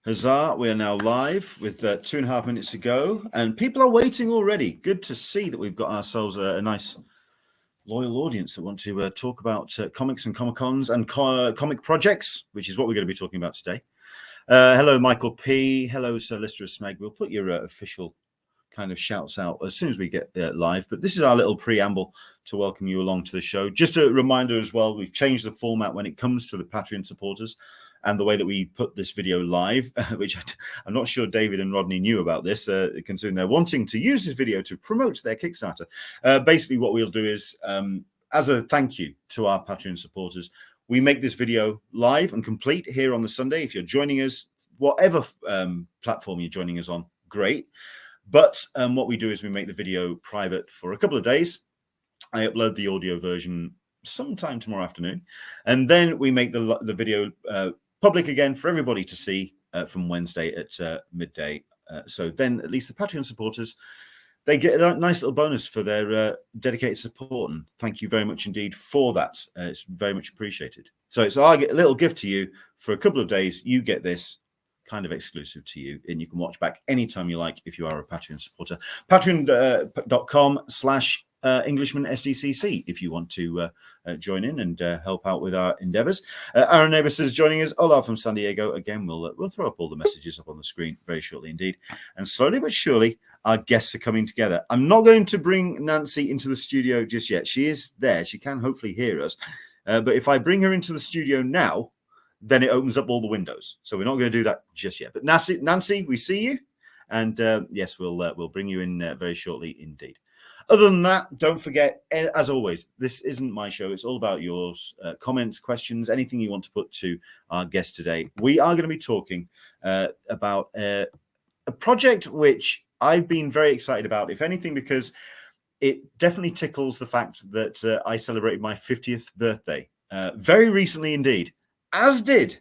Huzzah, we are now live with 2.5 minutes to go, and people are waiting already. Good to see that we've got ourselves a nice, loyal audience that want to talk about comics and Comic-Cons and comic projects, which is what we're going to be talking about today. Hello, Michael P. Hello, Sir Lister Smeg. We'll put your official kind of shouts out as soon as we get live, but this is our little preamble to welcome you along to the show. Just a reminder as well, we've changed the format when it comes to the Patreon supporters and the way that we put this video live, which I'm not sure David and Rodney knew about this, considering they're wanting to use this video to promote their Kickstarter. Basically, what we'll do is, as a thank you to our Patreon supporters, we make this video live and complete here on the Sunday. If you're joining us, whatever platform you're joining us on, great. But what we do is we make the video private for a couple of days. I upload the audio version sometime tomorrow afternoon, and then we make the video public again for everybody to see from Wednesday at midday. So then at least the Patreon supporters, they get a nice little bonus for their dedicated support. And thank you very much indeed for that. It's very much appreciated. So it's our little gift to you for a couple of days. You get this kind of exclusive to you, and you can watch back anytime you like if you are a Patreon supporter. Patreon.com/Englishman SDCC if you want to join in and help out with our endeavors. Aaron Neighbors is joining us. Olaf from San Diego. Again, we'll throw up all the messages up on the screen very shortly indeed. And slowly but surely, our guests are coming together. I'm not going to bring Nancy into the studio just yet. She is there. She can hopefully hear us. But if I bring her into the studio now, then it opens up all the windows. So we're not going to do that just yet. But Nancy, we see you. And yes, we'll bring you in very shortly indeed. Other than that, don't forget, as always, this isn't my show. It's all about yours. Comments, questions, anything you want to put to our guest today. We are going to be talking about a project which I've been very excited about, if anything, because it definitely tickles the fact that I celebrated my 50th birthday very recently indeed, as did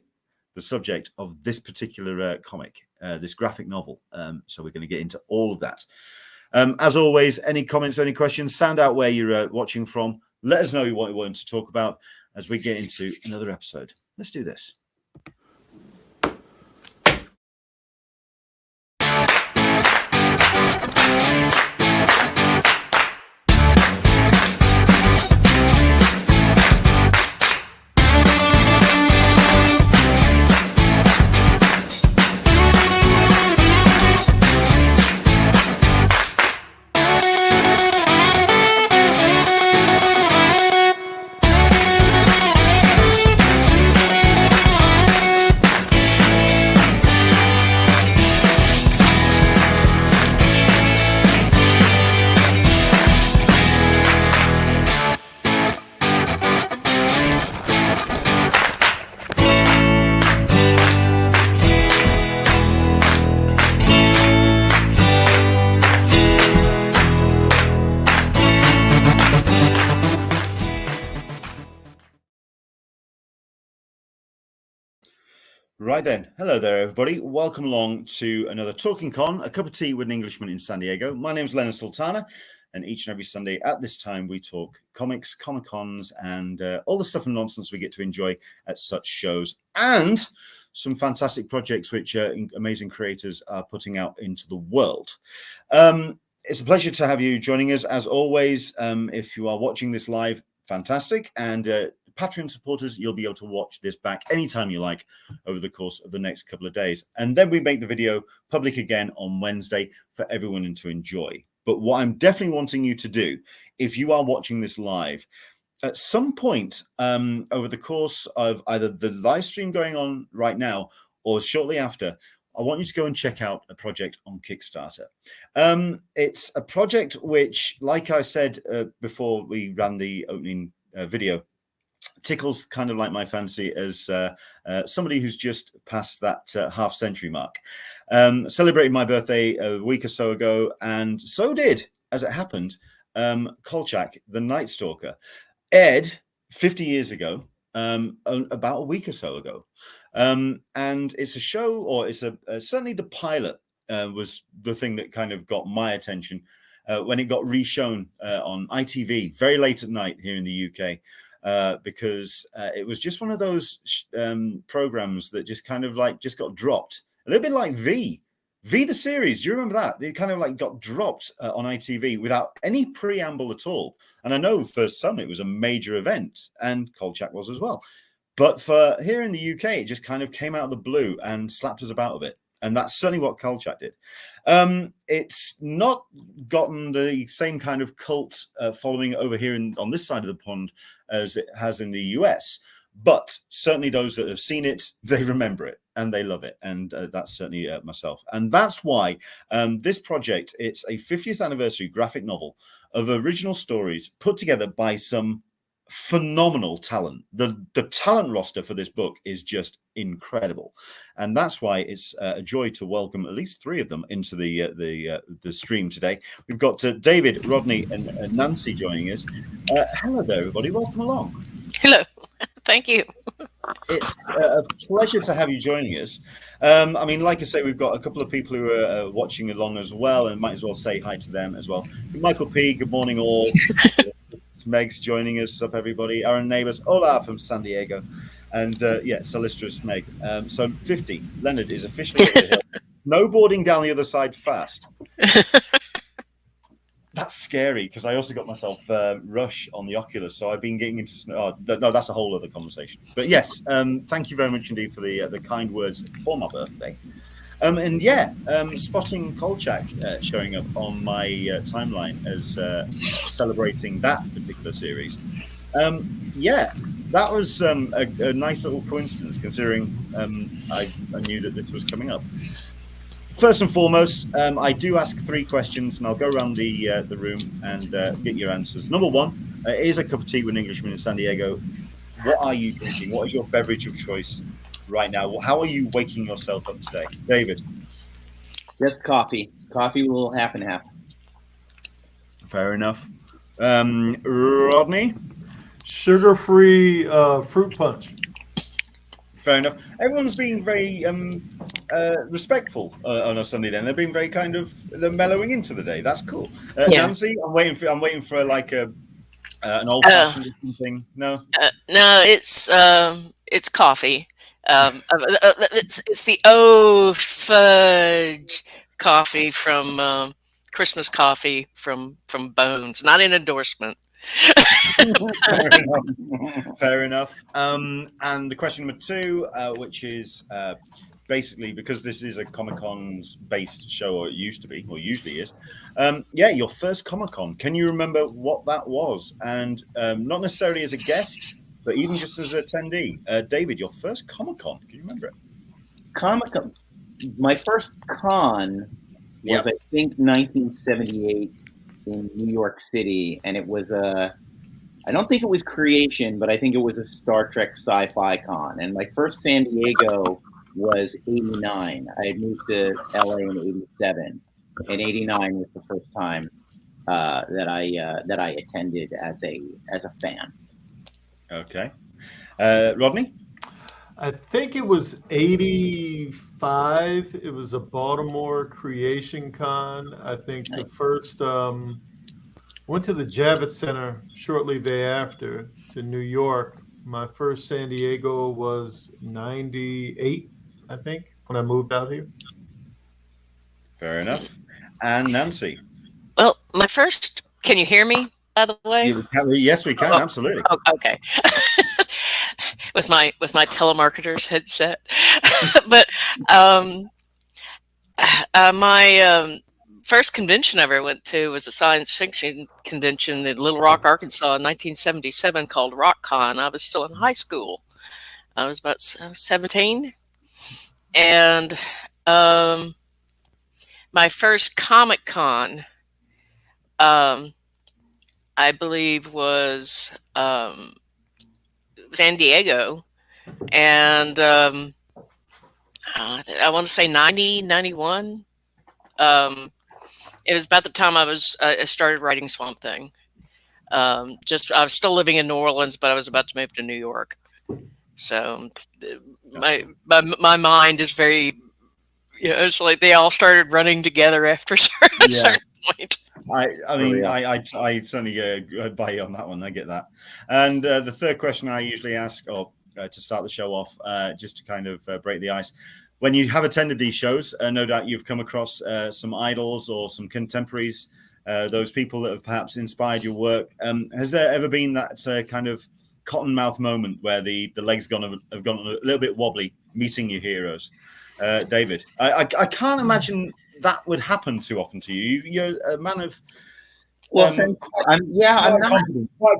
the subject of this particular comic, this graphic novel. So we're going to get into all of that. As always, any comments, any questions, sound out where you're watching from. Let us know what you want to talk about as we get into another episode. Let's do this. Right then. Hello there, everybody. Welcome along to another Talkin Con, a cup of tea with an Englishman in San Diego. My name is Leonard Sultana, and each and every Sunday at this time, we talk comics, Comic-Cons, and all the stuff and nonsense we get to enjoy at such shows, and some fantastic projects which amazing creators are putting out into the world. It's a pleasure to have you joining us, as always. If you are watching this live, fantastic. And Patreon supporters, you'll be able to watch this back anytime you like over the course of the next couple of days. And then we make the video public again on Wednesday for everyone to enjoy. But what I'm definitely wanting you to do, if you are watching this live, at some point over the course of either the live stream going on right now or shortly after, I want you to go and check out a project on Kickstarter. It's a project which, like I said before we ran the opening video, tickles kind of like my fancy as somebody who's just passed that half-century mark. Celebrated my birthday a week or so ago, and so did, as it happened, KOLCHAK, the Night Stalker, aired 50 years ago, about a week or so ago. And it's a show, or it's certainly the pilot was the thing that kind of got my attention when it got reshown on ITV very late at night here in the UK. Because it was just one of those programs that just kind of just got dropped A little bit like V the series. Do you remember that? It kind of like got dropped on ITV without any preamble at all. And I know for some it was a major event, and Kolchak was as well. But for here in the UK, it just kind of came out of the blue and slapped us about a bit. And that's certainly what Kolchak did. It's not gotten the same kind of cult following over here on this side of the pond as it has in the US. But certainly those that have seen it, they remember it and they love it. And that's certainly myself. And that's why this project, it's a 50th anniversary graphic novel of original stories put together by some phenomenal talent. The talent roster for this book is just incredible, and that's why it's a joy to welcome at least 3 of them into the stream today. We've got David, Rodney, and Nancy joining us. Hello there, everybody. Welcome along. Hello. Thank you. It's a pleasure to have you joining us. I mean, like I say, we've got a couple of people who are watching along as well, and might as well say hi to them as well. Michael P, good morning all. Meg's joining us. Up, everybody. Our neighbors, Ola from San Diego, and yeah, Salistrous Meg. So 50. Leonard is officially over the hill. Snowboarding down the other side fast. That's scary because I also got myself rush on the Oculus, so I've been getting into snow. Oh, no, that's a whole other conversation. But yes, thank you very much indeed for the kind words for my birthday. And yeah, spotting Kolchak showing up on my timeline as celebrating that particular series. Yeah, that was a nice little coincidence considering I knew that this was coming up. First and foremost, I do ask 3 questions, and I'll go around the room and get your answers. Number 1, is a cup of tea with an Englishman in San Diego. What are you drinking? What is your beverage of choice right now? How are you waking yourself up today? David? Just coffee. Coffee will half and half. Fair enough. Rodney? Sugar-free fruit punch. Fair enough. Everyone's being very respectful on a Sunday. Then they're being very they're mellowing into the day. That's cool. Yeah. Nancy, I'm waiting for like an old fashioned or something. No, no, it's coffee. It's the fudge coffee from Christmas coffee from Bones. Not an endorsement. Fair enough. And the question number 2, which is basically because this is a Comic-Con's based show, or it used to be, or usually is. Yeah, your first Comic-Con. Can you remember what that was? And not necessarily as a guest, but even just as an attendee. David, your first Comic-Con. Can you remember it? Comic-Con. My first con was, I think, 1978 in New York City, and it was I don't think it was Creation, but I think it was a Star Trek sci-fi con. And my first San Diego was 89. I had moved to LA in 87, and 89 was the first time that I attended as a fan. Okay, Rodney? I think it was 85. It was a Baltimore Creation Con. I think the first went to the Javits Center shortly thereafter to New York. My first San Diego was 98, I think, when I moved out here. Fair enough. And Nancy? Well, my first, can you hear me, by the way? Yes, we can, absolutely. Oh, okay. with my telemarketer's headset. But my first convention I ever went to was a science fiction convention in Little Rock, Arkansas in 1977 called RockCon. I was still in high school. I was 17. And my first Comic-Con, I believe, was San Diego. And I want to say 90, 91. It was about the time I started writing Swamp Thing. I was still living in New Orleans, but I was about to move to New York. So my mind is very, it's like they all started running together after a certain point. I mean, I certainly buy you on that one. I get that. And the third question I usually ask, or to start the show off, just to kind of break the ice, when you have attended these shows, no doubt you've come across some idols or some contemporaries, those people that have perhaps inspired your work. Has there ever been that kind of cottonmouth moment where the legs have gone a little bit wobbly meeting your heroes? David, I can't imagine that would happen too often to you. You're a man of quite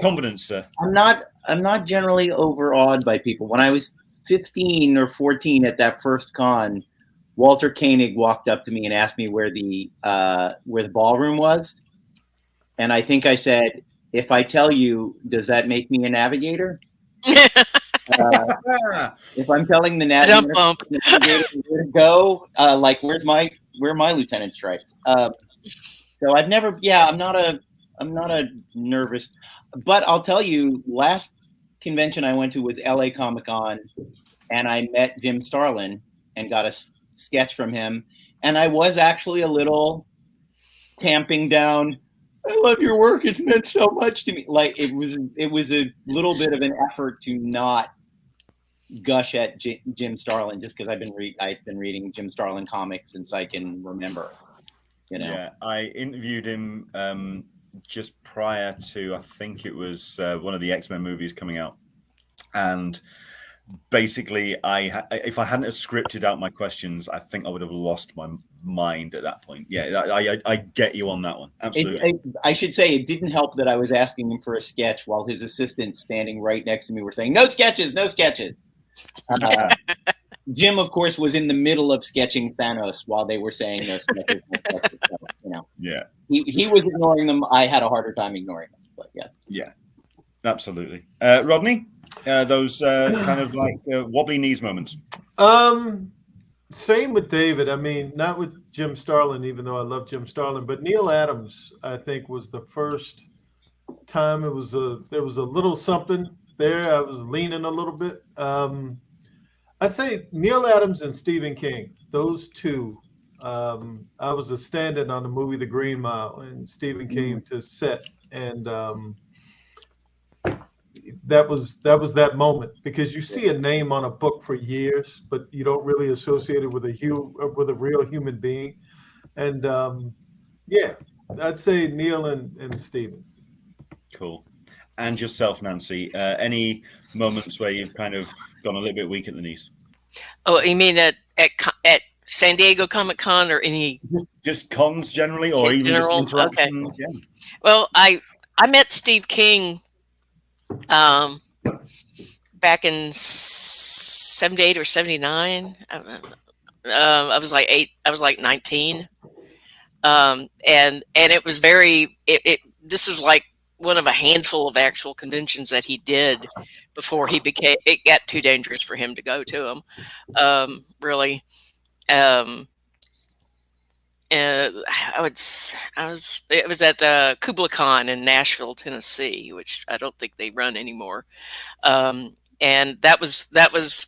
confident, sir. I'm not generally overawed by people. When I was 15 or 14 at that first con, Walter Koenig walked up to me and asked me where the ballroom was, and I think I said, "If I tell you, does that make me a navigator?" If I'm telling the navigator where to go, like where are my lieutenant stripes? So I've never, I'm not a nervous, but I'll tell you, last convention I went to was LA Comic Con, and I met Jim Starlin and got a sketch from him, and I was actually a little tamping down. I love your work. It's meant so much to me. Like it was a little bit of an effort to not gush at Jim Starlin just because I've been reading Jim Starlin comics since I can remember. You know. Yeah, I interviewed him just prior to, I think it was one of the X-Men movies coming out, and basically, if I hadn't have scripted out my questions, I think I would have lost my mind at that point. Yeah, I get you on that one. Absolutely. I should say it didn't help that I was asking him for a sketch while his assistants standing right next to me were saying, "No sketches, no sketches." Jim, of course, was in the middle of sketching Thanos while they were saying no sketches. So, you know, yeah, he was ignoring them. I had a harder time ignoring them. But yeah, absolutely. Rodney, those kind of like wobbly knees moments. Same with David. I mean, not with Jim Starlin, even though I love Jim Starlin, but Neil Adams, I think, was the first time there was a little something there. I was leaning a little bit. I say Neil Adams and Stephen King, those two. I was a stand-in on the movie The Green Mile, and Stephen came to set, and that was that moment, because you see a name on a book for years, but you don't really associate it with a real human being. And I'd say Neil and Stephen. Cool. And yourself, Nancy, any moments where you've kind of gone a little bit weak at the knees? Oh, you mean at San Diego Comic Con, or any just cons generally, or even general? Just interactions? Okay. Yeah. Well, I met Steve King back in 78 or 79. I was like 19. And it was this was like one of a handful of actual conventions that he did before it got too dangerous for him to go to them. Really. It was at Kubla Khan in Nashville, Tennessee, which I don't think they run anymore. And that was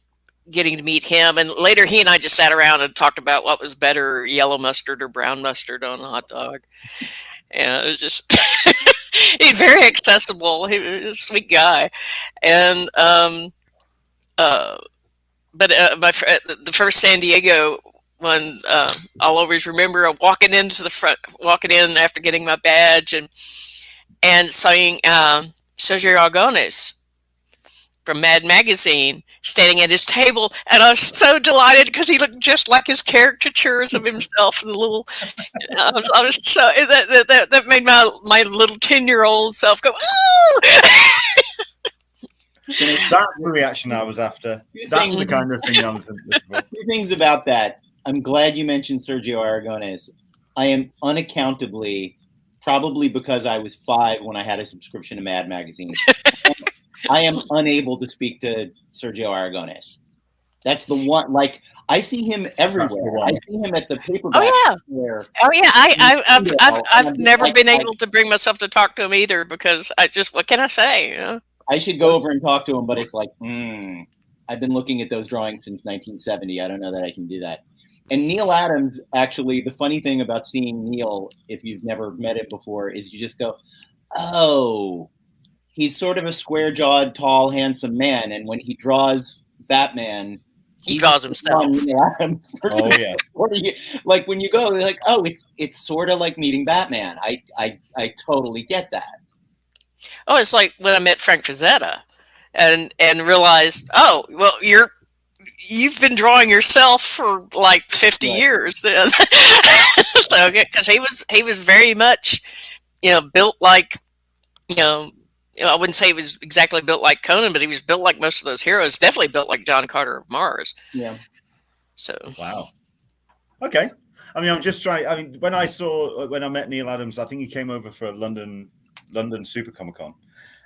getting to meet him. And later he and I just sat around and talked about what was better, yellow mustard or brown mustard on a hot dog. And it was just, he's very accessible. He was a sweet guy. And, the first San Diego one, I'll always remember walking in after getting my badge and seeing Sergio Aragonés from Mad Magazine standing at his table, and I was so delighted because he looked just like his caricatures of himself and the little. I was so that made my little 10-year-old self go, "Ooh!" That's the reaction I was after. That's the kind of thing I'm looking for. Two things about that. I'm glad you mentioned Sergio Aragonés. I am unaccountably, probably because I was 5 when I had a subscription to Mad Magazine, I am unable to speak to Sergio Aragonés. That's the one. Like, I see him everywhere. I see him at the paperback. Oh yeah. I've never been able to bring myself to talk to him either, because what can I say? You know? I should go over and talk to him, but it's like, I've been looking at those drawings since 1970. I don't know that I can do that. And Neil Adams, actually, the funny thing about seeing Neil, if you've never met him before, is you just go, oh, he's sort of a square-jawed, tall, handsome man. And when he draws Batman, He draws himself. Oh yes. What are you like when you go? Like, oh, it's sort of like meeting Batman. I totally get that. Oh, it's like when I met Frank Frazetta, and realized, oh, well, you've been drawing yourself for like 50 years then. So because he was very much, built like, I wouldn't say he was exactly built like Conan, but he was built like most of those heroes. Definitely built like John Carter of Mars. Yeah. So wow. Okay. I mean, I'm just trying. I mean, when I met Neil Adams, I think he came over for London Super Comic Con,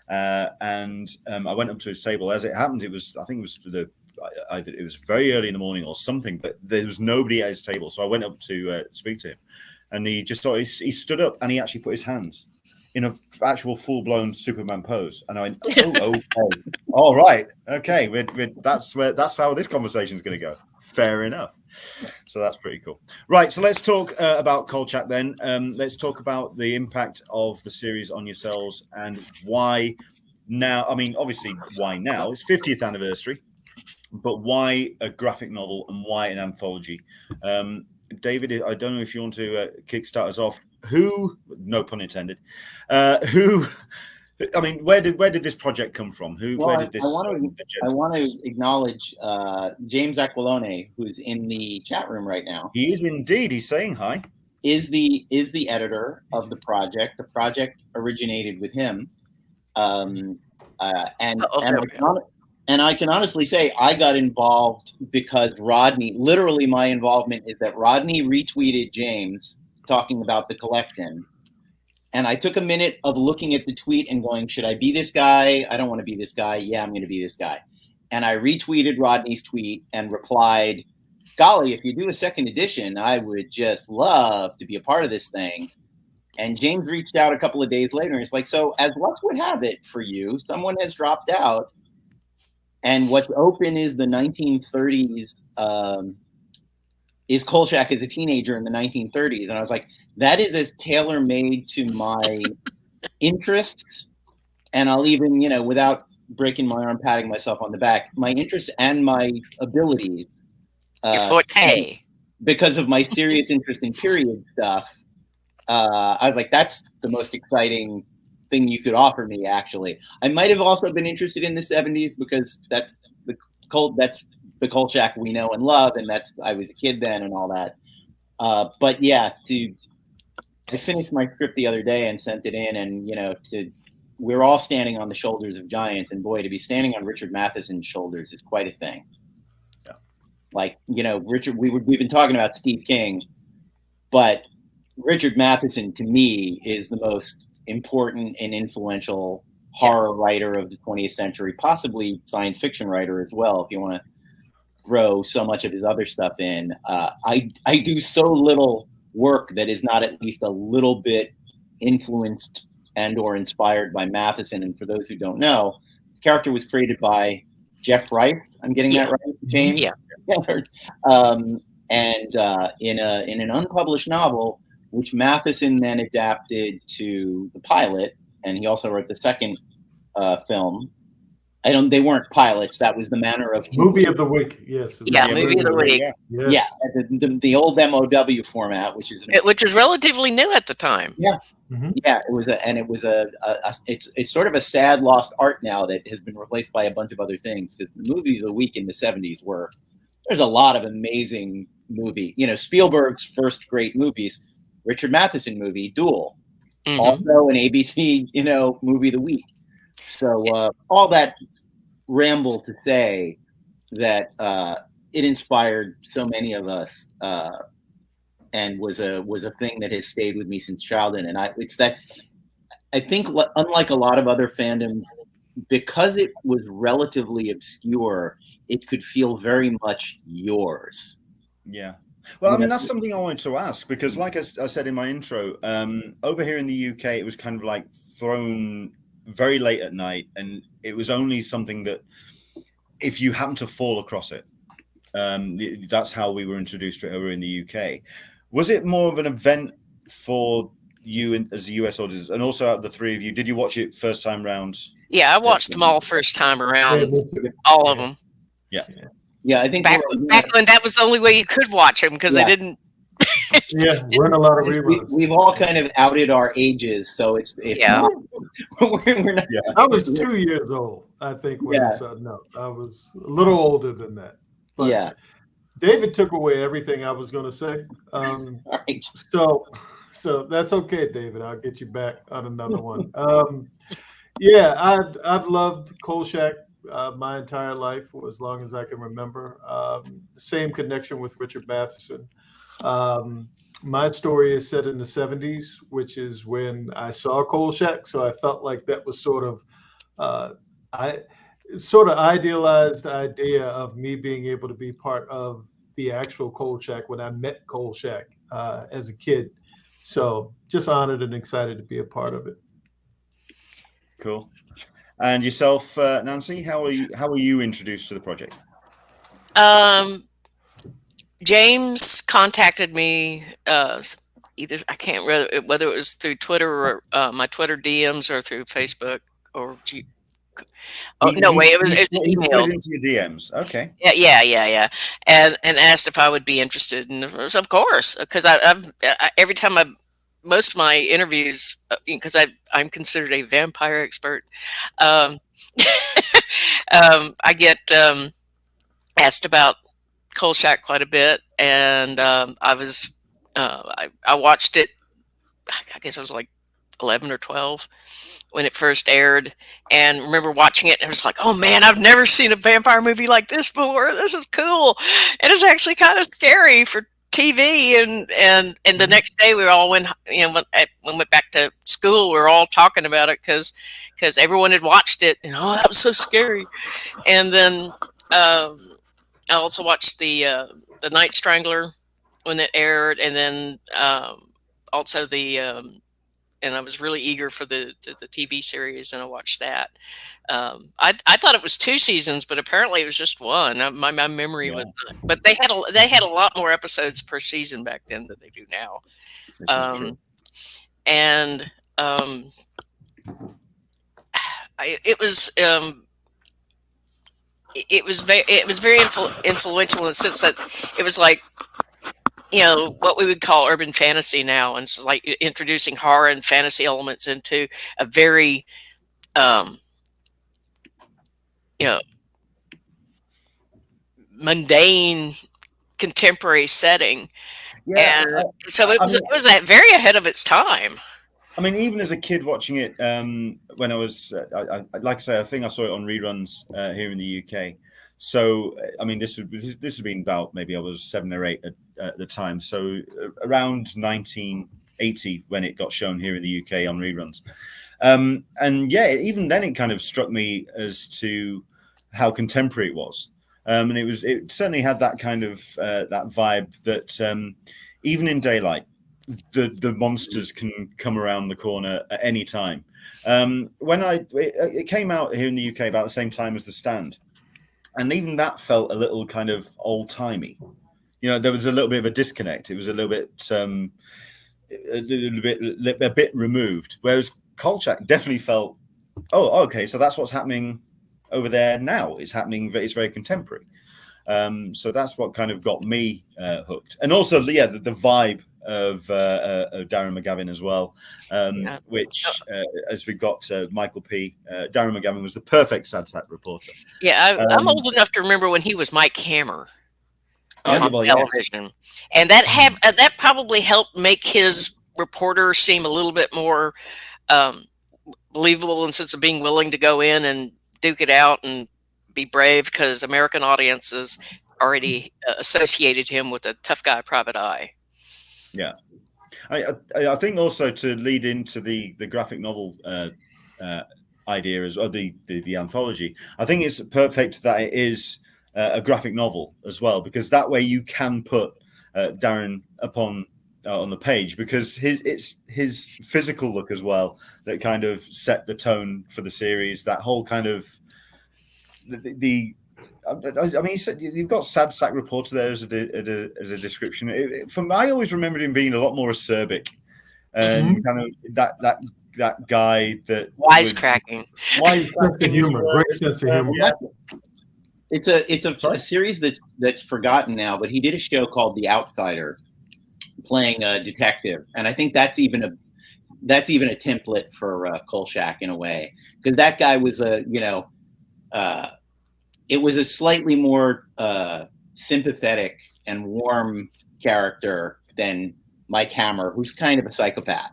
and I went up to his table. As it happened, it was it was very early in the morning or something, but there was nobody at his table. So I went up to speak to him, and he stood up and he actually put his hands in an actual full-blown Superman pose, and I went, "Oh, okay, all right, okay, that's how this conversation is going to go." Fair enough. So that's pretty cool. Right, so let's talk about Kolchak then. Let's talk about the impact of the series on yourselves and why now. I mean, obviously, why now? It's 50th anniversary, but why a graphic novel and why an anthology? David, I don't know if you want to kickstart us off. Who, no pun intended, who? I mean, where did this project come from? Where did this? I want to acknowledge James Avallone, who's in the chat room right now. He is indeed. He's saying hi. Is the editor of the project. The project originated with him, and I can honestly say I got involved because Rodney, literally my involvement is that Rodney retweeted James talking about the collection. And I took a minute of looking at the tweet and going, should I be this guy? I don't want to be this guy. Yeah, I'm going to be this guy. And I retweeted Rodney's tweet and replied, golly, if you do a second edition, I would just love to be a part of this thing. And James reached out a couple of days later and it's like, so as luck would have it for you, someone has dropped out. And what's open is the 1930s, is Kolchak as a teenager in the 1930s. And I was like, that is as tailor-made to my interests. And I'll even, without breaking my arm, patting myself on the back, my interests and my abilities. Your forte. Because of my serious interest in period stuff, I was like, that's the most exciting thing you could offer me, actually. I might have also been interested in the 70s because that's the Kolchak we know and love, and I was a kid then and all that. But yeah, I finished my script the other day and sent it in, and we're all standing on the shoulders of giants, and boy, to be standing on Richard Matheson's shoulders is quite a thing. Yeah. Like, Richard, we've been talking about Steve King, but Richard Matheson to me is the most important and influential horror writer of the 20th century, possibly science fiction writer as well, if you want to throw so much of his other stuff in. I do so little work that is not at least a little bit influenced and or inspired by Matheson. And for those who don't know, the character was created by Jeff Rice. I'm getting that right, James? Yeah. And in an unpublished novel, which Matheson then adapted to the pilot, and he also wrote the second film. They weren't pilots. That was the Manner of Movie of the Week. Yes. Yeah, Movie of the Week. Yeah, the old MOW format, which is relatively new at the time. Yeah, yeah. It's sort of a sad lost art now that has been replaced by a bunch of other things, because the Movies of the Week in the 70s there's a lot of amazing movie. Spielberg's first great movies. Richard Matheson movie, Duel, also an ABC, movie of the week. So all that ramble to say that it inspired so many of us, and was a thing that has stayed with me since childhood. And I think unlike a lot of other fandoms, because it was relatively obscure, it could feel very much yours. Yeah. Well, I mean, that's something I wanted to ask, because like I said in my intro, over here in the UK, it was kind of like thrown very late at night, and it was only something that if you happen to fall across it, that's how we were introduced to it over in the UK. Was it more of an event for you as a US audience? And also out of the three of you, did you watch it first time round? Yeah, I watched them all first time around, all of them. Yeah. Yeah, I think back when that was the only way you could watch them because they didn't. Yeah, weren't a lot of reruns. We've all kind of outed our ages, so it's Yeah. we're not. Yeah. I was 2 years old, I think, when I saw. No, I was a little older than that. But Yeah. David took away everything I was going to say. All right. So that's okay, David. I'll get you back on another one. Yeah, I've loved Kolchak my entire life, for as long as I can remember. Same connection with Richard Matheson. My story is set in the 70s, which is when I saw Kolchak. So I felt like that was sort of, I sort of idealized the idea of me being able to be part of the actual Kolchak when I met Kolchak as a kid. So just honored and excited to be a part of it. Cool. And yourself, Nancy, how were you introduced to the project? James contacted me either, I can't remember whether it was through Twitter or my Twitter DMs or through Facebook or it was email. Slid into your DMs. Okay. Yeah. And asked if I would be interested, and of course, because every time most of my interviews, because I'm considered a vampire expert, I get asked about Kolchak quite a bit, and I watched it. I guess I was like 11 or 12 when it first aired, and remember watching it. And I was like, "Oh man, I've never seen a vampire movie like this before. This is cool." And it's actually kind of scary for TV. And the next day we all went, when we went back to school, we were all talking about it because everyone had watched it, and that was so scary. And then I also watched the Night Strangler when it aired, and then also and I was really eager for the TV series, and I watched that. I thought it was 2 seasons, but apparently it was just 1. My memory was not. But they had a lot more episodes per season back then than they do now. And it was very influential in the sense that it was like, what we would call urban fantasy now, and so like introducing horror and fantasy elements into a very mundane contemporary setting. And so it was very ahead of its time. I mean, even as a kid watching it, when I was, like I say, I think I saw it on reruns here in the UK. So, I mean, this has been about, maybe I was 7 or 8 at the time. So around 1980 when it got shown here in the UK on reruns. And yeah, even then it kind of struck me as to how contemporary it was. And it certainly had that kind of that vibe that even in daylight, the monsters can come around the corner at any time. When it came out here in the UK about the same time as The Stand. And even that felt a little kind of old-timey. There was a little bit of a disconnect. It was a little bit removed. Whereas Kolchak definitely felt, oh, okay, so that's what's happening over there now. It's happening. It's very contemporary. So that's what kind of got me hooked. And also, the vibe of Darren McGavin as well, which as we got Michael P. Darren McGavin was the perfect sad sack reporter. Yeah, I'm old enough to remember when he was Mike Hammer on television, and that probably helped make his reporter seem a little bit more believable in the sense of being willing to go in and duke it out and be brave, because American audiences already associated him with a tough guy private eye. Yeah, I think also to lead into the graphic novel idea as well, the anthology. I think it's perfect that it is a graphic novel as well, because that way you can put Darren upon on the page, because it's his physical look as well that kind of set the tone for the series. That whole kind of I mean, you've got sad sack reporter there as a description. I always remembered him being a lot more acerbic, and kind of that guy that wisecracking, sense of humor, great sense of humor. It's a series that's forgotten now, but he did a show called The Outsider, playing a detective, and I think that's even a template for Kolchak in a way, because that guy was it was a slightly more sympathetic and warm character than Mike Hammer, who's kind of a psychopath.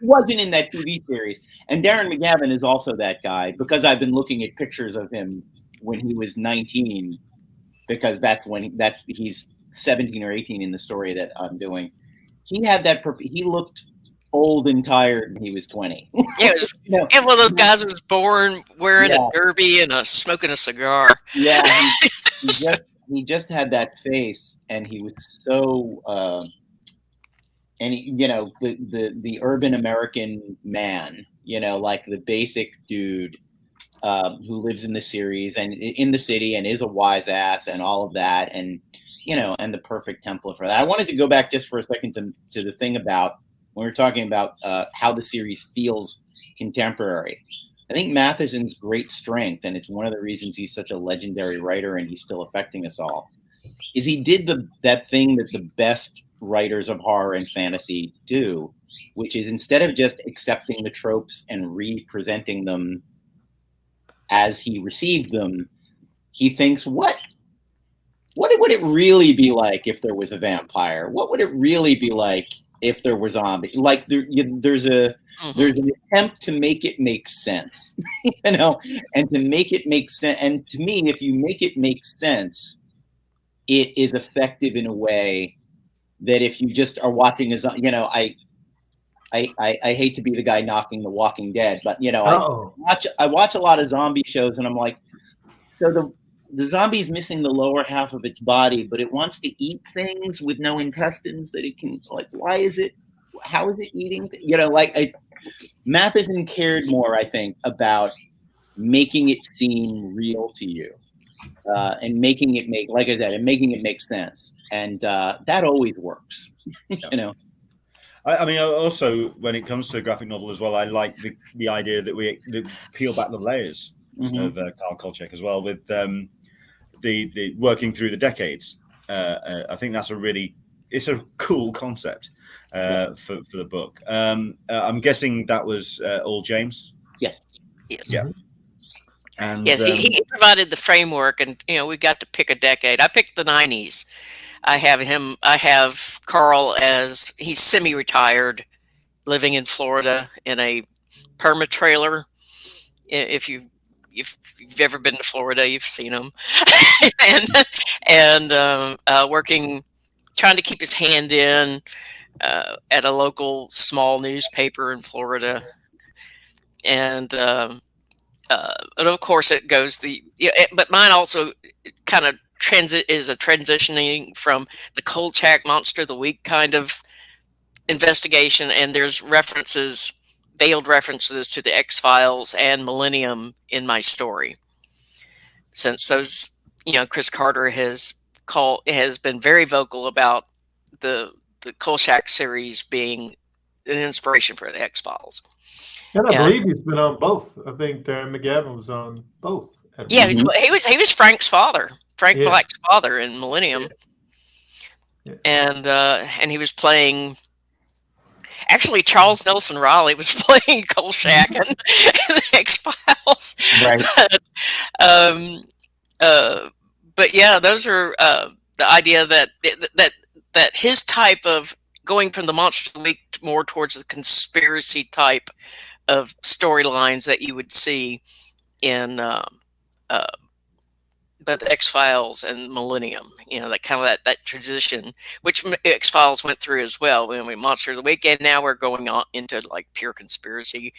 He wasn't in that TV series. And Darren McGavin is also that guy, because I've been looking at pictures of him when he was 19, because he's 17 or 18 in the story that I'm doing. He had that. He looked old and tired when he was 20. Yeah, and one of those guys who was born wearing a derby and smoking a cigar. Yeah, he just had that face, and he was so. And the urban American man, like the basic dude who lives in the series and in the city and is a wise ass and all of that, and and the perfect template for that. I wanted to go back just for a second to the thing about when we're talking about how the series feels contemporary. I think Matheson's great strength, and it's one of the reasons he's such a legendary writer and he's still affecting us all, is he did that thing that the best writers of horror and fantasy do, which is instead of just accepting the tropes and representing them as he received them, he thinks, what would it really be like if there was a vampire? What would it really be like if there were zombies? Like there's an attempt to make it make sense, and to make it make sense. And to me, if you make it make sense, it is effective in a way that if you just are watching I hate to be the guy knocking The Walking Dead, but I watch a lot of zombie shows, and I'm like, so the zombie's missing the lower half of its body, but it wants to eat things with no intestines that it can, why is it, how is it eating? Matheson cared more, I think, about making it seem real to you. And making it make, like I said, and making it make sense, and that always works. I mean, also when it comes to a graphic novel as well, I like the idea that we peel back the layers of Karl Kolchak as well, with the working through the decades. I think that's it's a cool concept for the book. I'm guessing that was all James. Yes. Yeah. And, yes, he provided the framework, and we got to pick a decade. I picked the 90s. I have Karl as he's semi-retired, living in Florida in a perma trailer. If you've ever been to Florida, you've seen them, and working, trying to keep his hand in at a local small newspaper in Florida, and of course it goes but mine also kind of is a transitioning from the Kolchak Monster of the Week kind of investigation, and there's veiled references to the X-Files and Millennium in my story, since those Chris Carter has been very vocal about the Kolchak series being an inspiration for the X-Files. And I believe he's been on both. I think Darren McGavin was on both. Yeah, he was Frank's father, Frank Black's father in Millennium, and he was playing. Actually, Charles Nelson Riley was playing Kolchak in the X-Files. Right. But yeah, those are the idea that his type of going from the Monster of the Week more towards the conspiracy type of storylines that you would see in but the X-Files and Millennium, that kind of that transition, which X-Files went through as well. When we Monster of the Week, and now we're going on into like pure conspiracy,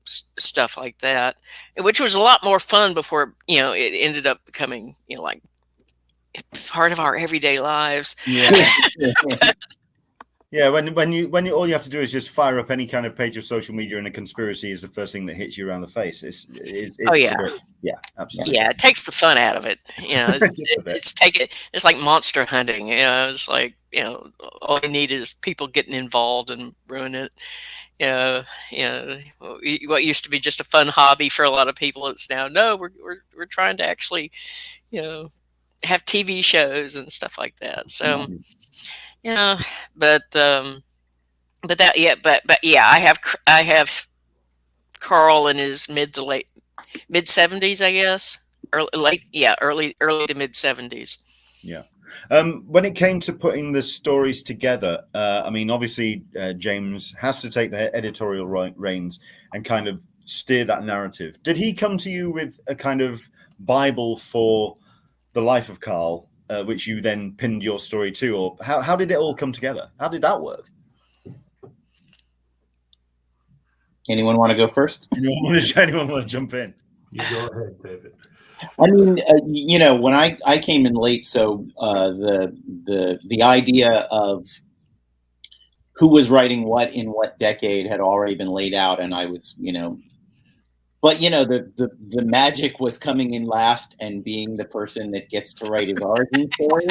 stuff like that, which was a lot more fun before it ended up becoming like part of our everyday lives. Yeah. Yeah, when you all you have to do is just fire up any kind of page of social media, and a conspiracy is the first thing that hits you around the face. It's absolutely. Yeah, it takes the fun out of it. It's like monster hunting. It's like all you need is people getting involved and ruin it. you know, what used to be just a fun hobby for a lot of people, it's now no, we're trying to actually, you know, have TV shows and stuff like that. So, yeah, but that but yeah, I have Carl in his mid 70s, I guess, early to mid 70s. Yeah. When it came to putting the stories together, I mean, obviously, James has to take the editorial reins and kind of steer that narrative. Did he come to you with a kind of Bible for the life of Carl, which you then pinned your story to, or how did it all come together? How did that work? Anyone want to go first? Anyone want to jump in? You go ahead, David. I mean, you know, when I came in late, so the idea of who was writing what in what decade had already been laid out, and I was, you know, but you know, the magic was coming in last and being the person that gets to write his origin story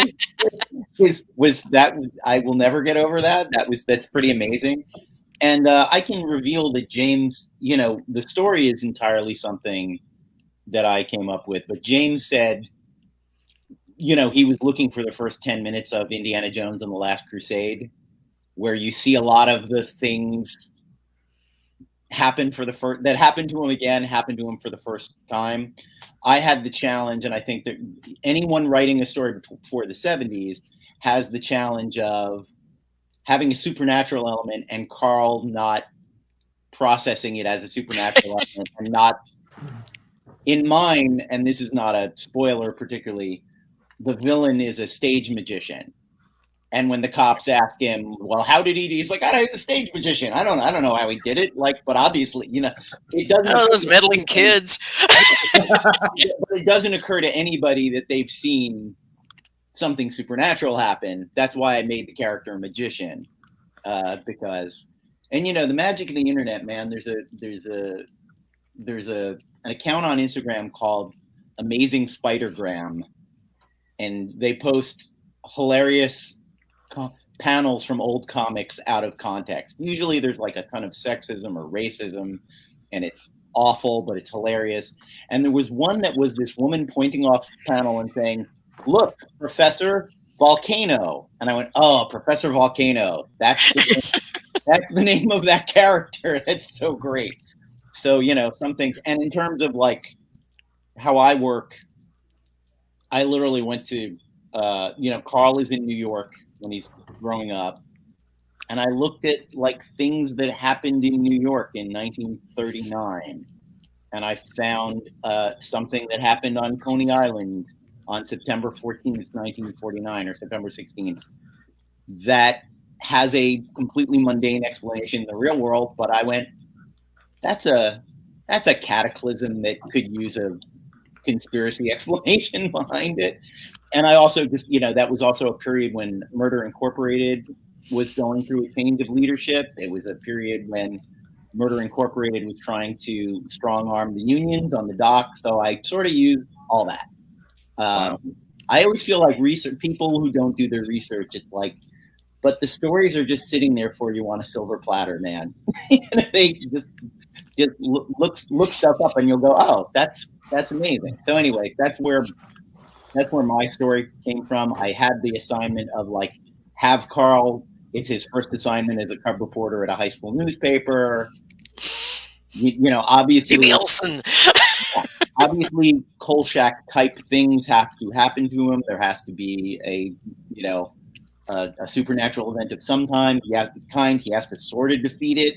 was that I will never get over that. That's pretty amazing. And I can reveal that James, you know, the story is entirely something that I came up with, but James said, you know, he was looking for the first 10 minutes of Indiana Jones and the Last Crusade, where you see a lot of the things happen that happened to him again, happened to him for the first time. I had the challenge, and I think that anyone writing a story before the 70s has the challenge of having a supernatural element and Carl not processing it as a supernatural element and not. In mine, and this is not a spoiler particularly, the villain is a stage magician. And when the cops ask him, well, how did he do? He's like, he's a stage magician. I don't know how he did it. Like, but obviously, you know, it doesn't. Oh, those meddling kids. But it doesn't occur to anybody that they've seen something supernatural happen. That's why I made the character a magician, because, and you know, the magic of the internet, man. There's an account on Instagram called Amazing Spidergram, and they post hilarious panels from old comics out of context. Usually there's like a ton of sexism or racism, and it's awful, but it's hilarious. And there was one that was this woman pointing off the panel and saying, "Look, Professor Volcano." And I went, "Oh, Professor Volcano. That's the name of that character. That's so great." So, you know, some things. And in terms of like how I work, I literally went to, you know, Carl is in New York when he's growing up. And I looked at like things that happened in New York in 1939. And I found something that happened on Coney Island on September 14th, 1949, or September 16th, that has a completely mundane explanation in the real world. But I went, that's a cataclysm that could use a conspiracy explanation behind it. And I also just, you know, that was also a period when Murder Incorporated was going through a change of leadership. It was a period when Murder Incorporated was trying to strong arm the unions on the dock. So I sort of used all that. Wow. I always feel like people who don't do their research, it's like, but the stories are just sitting there for you on a silver platter, man. They just look stuff up and you'll go, oh, that's amazing. So anyway, that's where my story came from. I had the assignment of like, have Carl, it's his first assignment as a cub reporter at a high school newspaper. You know, obviously, obviously Kolchak type things have to happen to him. There has to be a supernatural event of some kind. He has to sort of defeat it,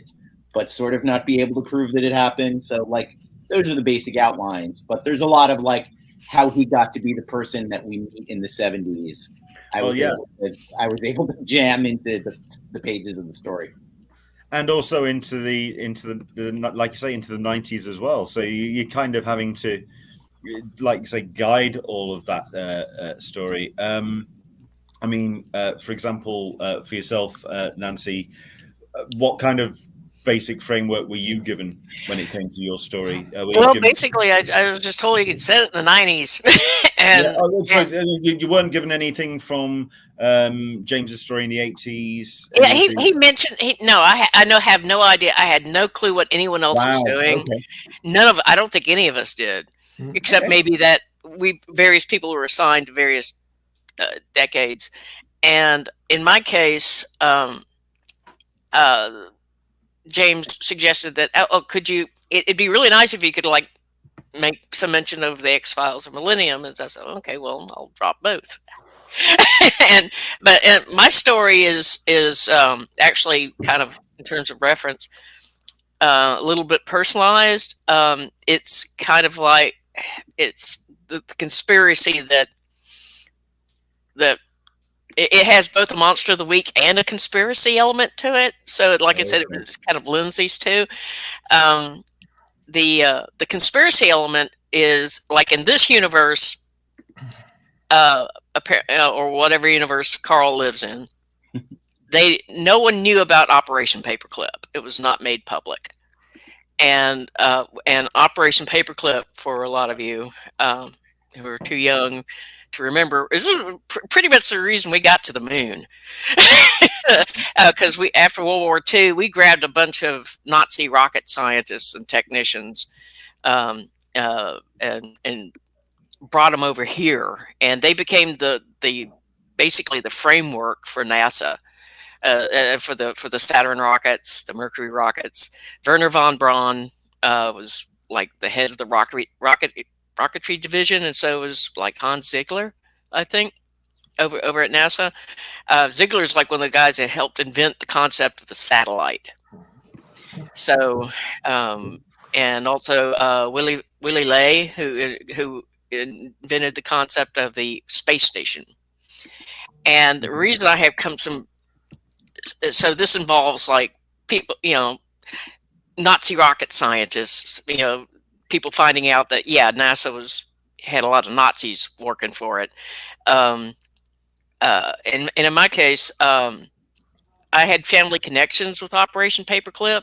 but sort of not be able to prove that it happened. So like, those are the basic outlines, but there's a lot of like how he got to be the person that we meet in the 70s. I was able to jam into the pages of the story. And also into the like you say, into the 90s as well. So you're kind of having to, like you say, guide all of that story. I mean, for example, for yourself, Nancy, what kind of basic framework were you given when it came to your story? Well, basically, I was just told you could set it in the 90s. And, so you weren't given anything from James's story in the 80s? Yeah, he mentioned, no, I have no idea. I had no clue what anyone else was doing. Okay. I don't think any of us did, except maybe that various people were assigned to various decades. And in my case, James suggested that, could you, it'd be really nice if you could like make some mention of the X-Files or Millennium. And I said, okay, well, I'll drop both. But my story is actually kind of, in terms of reference, a little bit personalized. It's kind of like, it's the conspiracy that it has both a monster of the week and a conspiracy element to it. So, like I said, it was kind of lends these two. The conspiracy element is like in this universe, or whatever universe Carl lives in, no one knew about Operation Paperclip. It was not made public, and Operation Paperclip, for a lot of you who are too young to remember, is pretty much the reason we got to the moon. Because after World War II, we grabbed a bunch of Nazi rocket scientists and technicians, and brought them over here, and they became basically the framework for NASA, for the Saturn rockets, the Mercury rockets. Wernher von Braun was like the head of the rocketry division, and so was like Hans Ziegler, I think, over at NASA. Ziegler's like one of the guys that helped invent the concept of the satellite. So, and also Willy Ley, who invented the concept of the space station. And the reason I have so this involves like people, Nazi rocket scientists, people finding out that, NASA had a lot of Nazis working for it. And in my case, I had family connections with Operation Paperclip.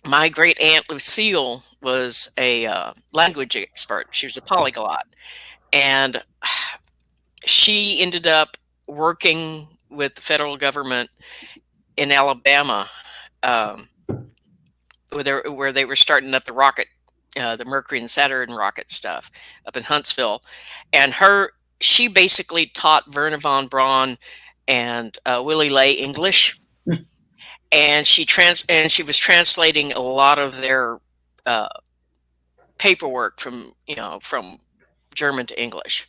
My great aunt Lucille was a language expert. She was a polyglot, and she ended up working with the federal government in Alabama, where they were starting up the rocket, the Mercury and Saturn rocket stuff up in Huntsville. And she basically taught Wernher von Braun and Willy Ley English. And she was translating a lot of their paperwork from German to English.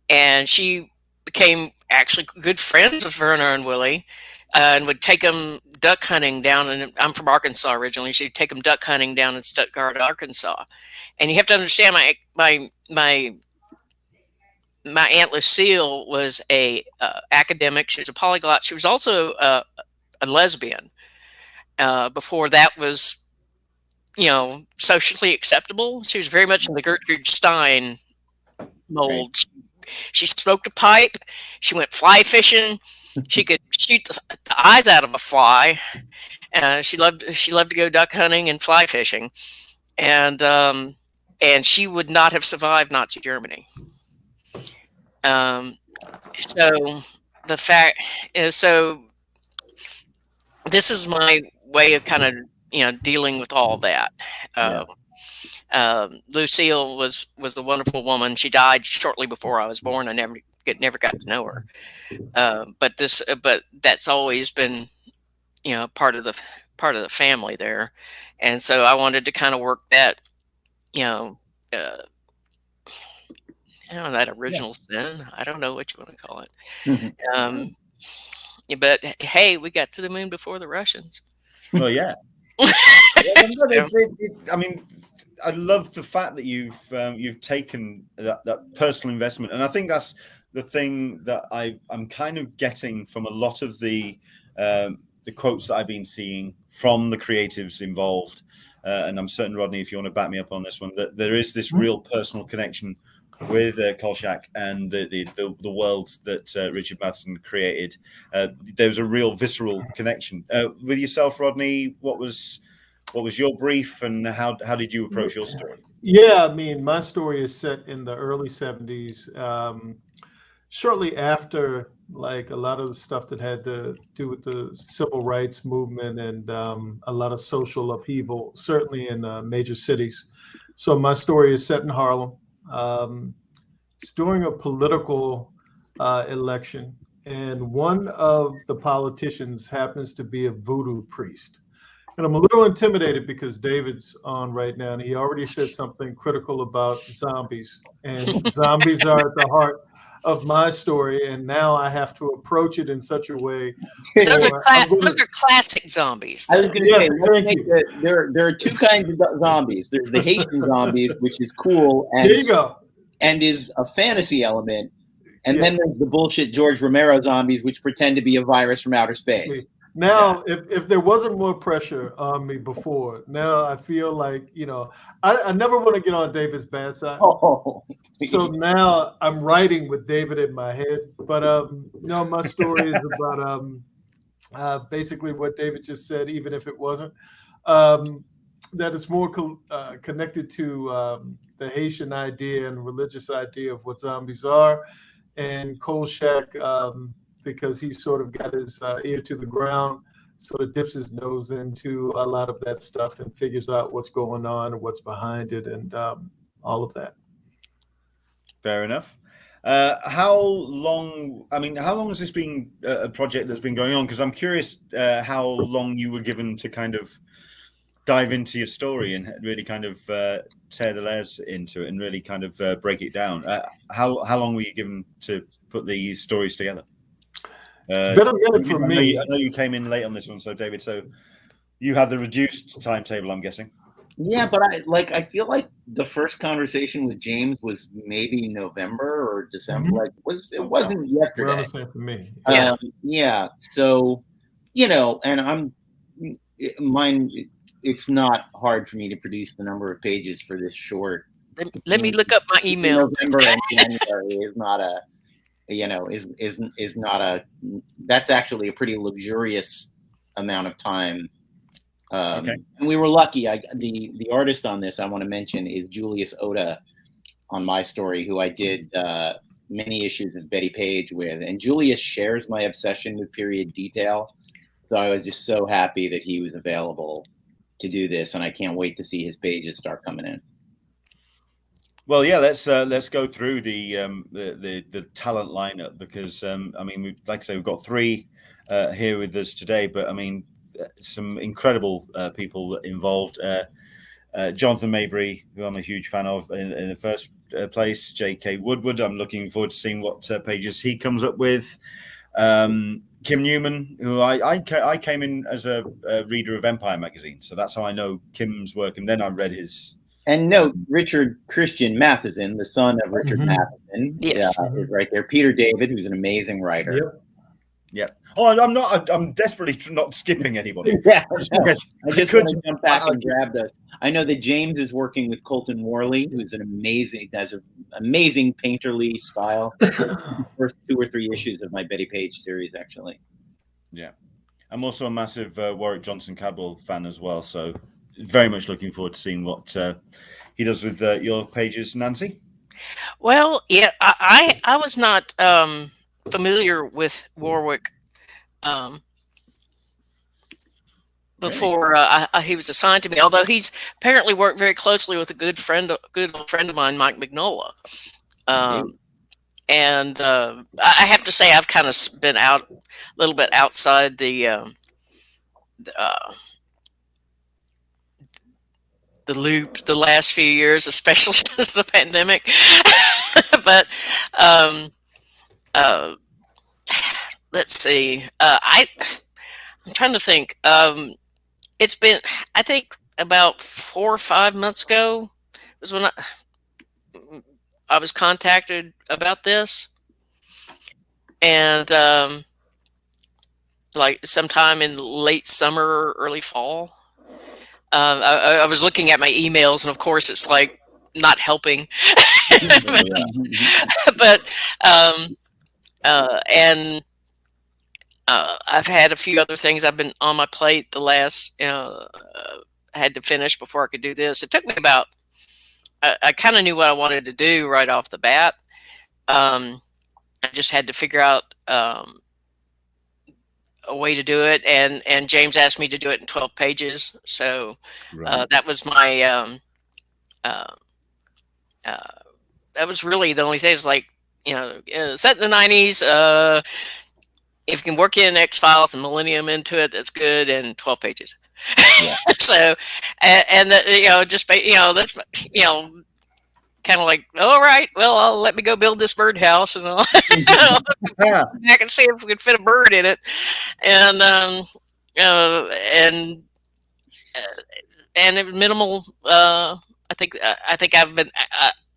And she became actually good friends with Wernher and Willy, and would take them duck hunting down. And I'm from Arkansas originally. She'd take them duck hunting down in Stuttgart, Arkansas. And you have to understand, my Aunt Lucille was a academic. She was a polyglot. She was also a lesbian. Before that was, socially acceptable. She was very much in the Gertrude Stein mold. Right. She smoked a pipe. She went fly fishing. She could shoot the eyes out of a fly. She loved to go duck hunting and fly fishing, and she would not have survived Nazi Germany. So the fact is, so this is my way of kind of dealing with all that. Lucille was the wonderful woman. She died shortly before I was born. I never got to know her. But that's always been, part of the family there. And so I wanted to kind of work that, that original sin. I don't know what you want to call it. Mm-hmm. But hey, we got to the moon before the Russians. Well, yeah. I mean, I love the fact that you've taken that personal investment, and I think that's the thing that I'm kind of getting from a lot of the quotes that I've been seeing from the creatives involved. And I'm certain, Rodney, if you want to back me up on this one, that there is this real personal connection with Kolchak and the world that Richard Matheson created. There was a real visceral connection. With yourself, Rodney, what was your brief, and how did you approach your story? Yeah, I mean, my story is set in the early 70s, shortly after like a lot of the stuff that had to do with the civil rights movement and a lot of social upheaval, certainly in major cities. So my story is set in Harlem. It's during a political election, and one of the politicians happens to be a voodoo priest. And I'm a little intimidated because David's on right now, and he already said something critical about zombies. And zombies are at the heart of my story, and now I have to approach it in such a way. Those are classic zombies. I was going to say, there are two kinds of zombies. There's the Haitian zombies, which is cool and, there you go. And is a fantasy element. And then there's the bullshit George Romero zombies, which pretend to be a virus from outer space. Now, if there wasn't more pressure on me before, now I feel like, I never want to get on David's bad side. Oh. So now I'm writing with David in my head. But no, my story is about basically what David just said, even if it wasn't. That it's more connected to the Haitian idea and religious idea of what zombies are. And Kolchak, because he sort of got his ear to the ground, sort of dips his nose into a lot of that stuff and figures out what's going on and what's behind it and all of that. Fair enough. How long has this been a project that's been going on? Because I'm curious how long you were given to kind of dive into your story and really kind of tear the layers into it and really kind of break it down. How long were you given to put these stories together? It's been a minute for me. I know you came in late on this one, so David, so you had the reduced timetable, I'm guessing. Yeah, but I feel like the first conversation with James was maybe November or December. Like it wasn't yesterday. Around the same for me. Yeah. So, and mine. It's not hard for me to produce the number of pages for this short. Let me look up my email. November and January is not a. Is not a. That's actually a pretty luxurious amount of time. Okay. And we were lucky. The artist on this I want to mention is Julius Oda on my story, who I did many issues of Betty Page with, and Julius shares my obsession with period detail. So I was just so happy that he was available to do this, and I can't wait to see his pages start coming in. Well, yeah, let's go through the talent lineup, because like I say, we've got three here with us today, but I mean, some incredible people involved. Jonathan Maberry, who I'm a huge fan of in the first place. J.K. Woodward, I'm looking forward to seeing what pages he comes up with. Kim Newman, who I came in as a reader of Empire magazine, so that's how I know Kim's work, and then I read his. And note, Richard Christian Matheson, the son of Richard Matheson, is right there. Peter David, who's an amazing writer. Yep. Oh, I'm desperately not skipping anybody. Yeah, I just want to jump back and grab those. I know that James is working with Colton Worley, who's an amazing painterly style. First 2 or 3 issues of my Betty Page series, actually. Yeah, I'm also a massive Warwick Johnson-Cadwell fan as well, so very much looking forward to seeing what he does with your pages, Nancy. Well, yeah, I was not familiar with Warwick before he was assigned to me, although he's apparently worked very closely with a good old friend of mine, Mike Mignola. And I have to say, I've kind of been a little bit outside the loop the last few years, especially since the pandemic. But let's see. I'm trying to think. It's been, I think, about 4 or 5 months ago was when I was contacted about this, and like sometime in late summer or early fall. I was looking at my emails, and of course, it's like not helping. But and I've had a few other things I've been on my plate the last I had to finish before I could do this. It took me about I kind of knew what I wanted to do right off the bat. I just had to figure out a way to do it, and James asked me to do it in 12 pages. So that was my that was really the only thing. Is like, set in the 90s. If you can work in X-Files and Millennium into it, that's good. And 12 pages. Yeah. So, and just that's kind of like, all right, well, let me go build this birdhouse, and I'll I can see if we can fit a bird in it, and minimal. I think I've been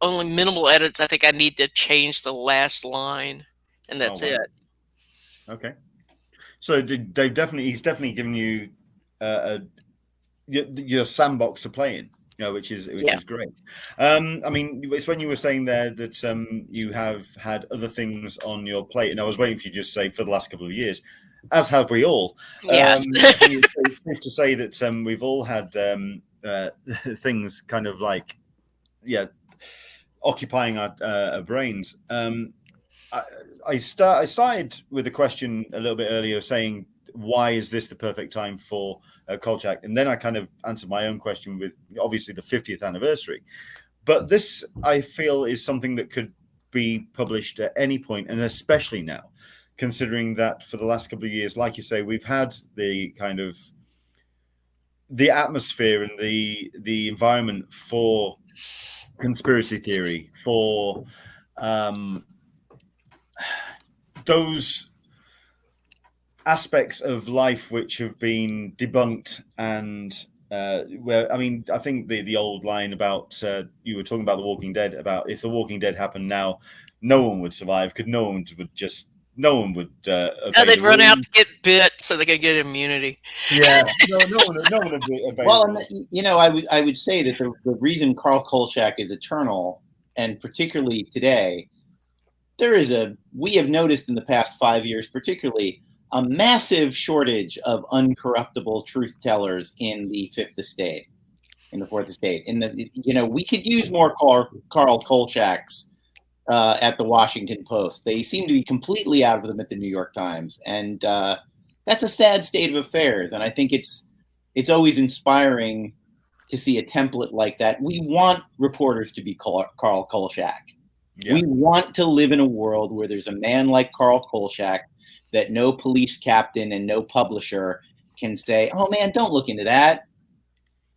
only minimal edits. I think I need to change the last line, and that's it. Okay. So he's definitely given you your sandbox to play in, which is great. I mean, it's when you were saying there that you have had other things on your plate, and I was waiting for you to just say for the last couple of years, as have we all. Yes. It's safe to say that we've all had things kind of like, occupying our brains. I started with a question a little bit earlier saying, why is this the perfect time for Kolchak? And then I kind of answered my own question with obviously the 50th anniversary. But this, I feel, is something that could be published at any point, and especially now, considering that for the last couple of years, like you say, we've had the kind of the atmosphere and the environment for conspiracy theory, for those aspects of life which have been debunked, and where, I mean, I think the old line about you were talking about The Walking Dead, about if The Walking Dead happened now, no one would survive, because no one would they'd run out to get bit so they could get immunity. Yeah, no one would obey. Well, I would say that the reason Karl Kolchak is eternal, and particularly today, we have noticed in the past 5 years, particularly, a massive shortage of uncorruptible truth tellers in the Fifth Estate, in the Fourth Estate. We could use more Karl Kolchaks at the Washington Post. They seem to be completely out of them at the New York Times, and that's a sad state of affairs. And I think it's always inspiring to see a template like that. We want reporters to be Karl Kolchak. Yeah. We want to live in a world where there's a man like Karl Kolchak that no police captain and no publisher can say, "Oh man, don't look into that.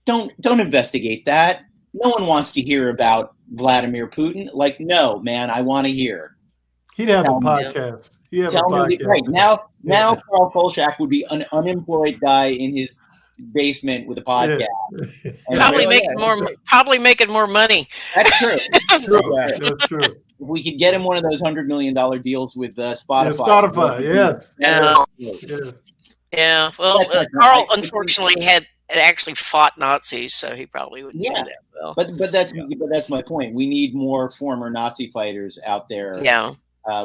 Don't investigate that. No one wants to hear about Vladimir Putin." Like, no, man, I want to hear. He'd have a podcast. Right now, Karl Kolchak would be an unemployed guy in his basement with a podcast. Yeah. Probably making more money. That's true. That's true. If we could get him one of those $100 million deals with Spotify. Yeah. Well, Karl unfortunately had actually fought Nazis, so he probably wouldn't do that well. But that's my point. We need more former Nazi fighters out there. Yeah.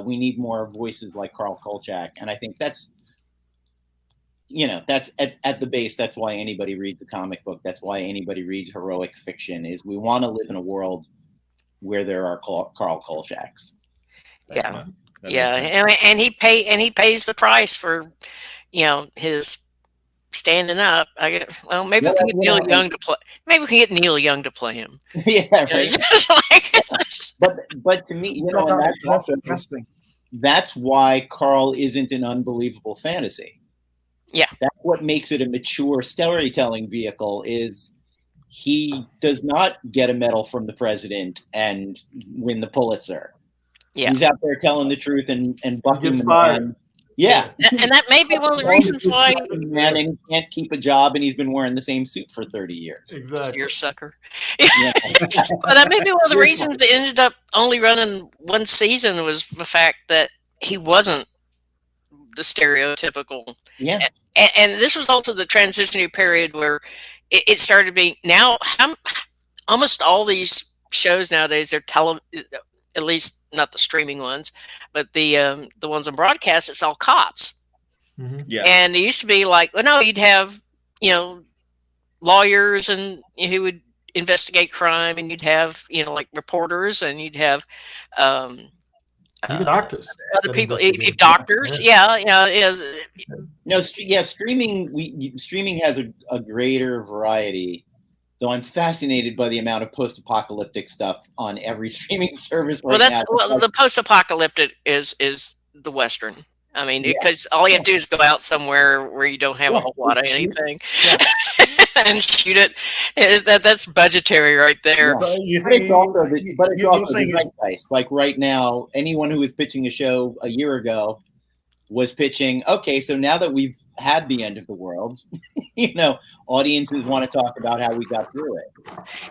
We need more voices like Karl Kolchak, and I think that's at the base. That's why anybody reads a comic book. That's why anybody reads heroic fiction. Is we want to live in a world where there are Karl Kolchaks. Yeah, and he pays the price for, his standing up. Maybe we can get Neil Young to play. Maybe we can get Neil Young to play him. Yeah, right. But to me, that's why Karl isn't an unbelievable fantasy. Yeah, that's what makes it a mature storytelling vehicle. Is he does not get a medal from the president and win the Pulitzer. Yeah, he's out there telling the truth and bucking the man. Yeah, and that may be one of the reasons why man and he can't keep a job, and he's been wearing the same suit for 30 years. Exactly, you're a sucker. Yeah. Well, that may be one of the reasons they ended up only running one season, was the fact that he wasn't the stereotypical. Yeah, and this was also the transitionary period where it started being, now almost all these shows nowadays, they're at least not the streaming ones, but the ones on broadcast, it's all cops. Mhm. Yeah. And it used to be like, well, no, you'd have, lawyers and who would investigate crime, and you'd have, like reporters, and you'd have Even doctors. other that people, investigate. doctors. Yeah. No, streaming has a greater variety. Though I'm fascinated by the amount of post-apocalyptic stuff on every streaming service right now. The post-apocalyptic is the Western. I mean, because all you have to do is go out somewhere where you don't have a whole lot of anything and shoot it. That's budgetary right there. But it's also the zeitgeist. Like right now, anyone who was pitching a show a year ago was pitching, okay, so now that we've had the end of the world, audiences want to talk about how we got through it.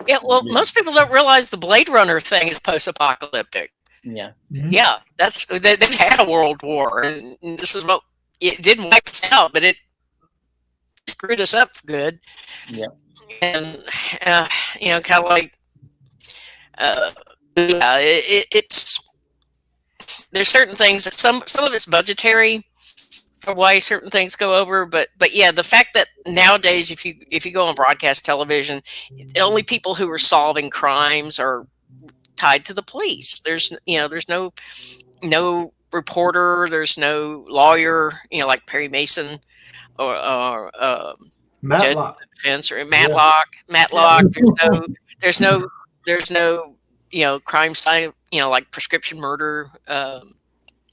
Yeah, well, most people don't realize the Blade Runner thing is post-apocalyptic. Yeah. Mhm. Yeah, they've had a world war, and this is what it didn't wipe us out, but it screwed us up for good. Yeah. And kind of like, it's there's certain things that some of it's budgetary for why certain things go over, but yeah, the fact that nowadays if you go on broadcast television, the only people who are solving crimes are tied to the police. There's no reporter, there's no lawyer, like Perry Mason or Matlock. defense or Matlock. There's no crime science, like prescription murder.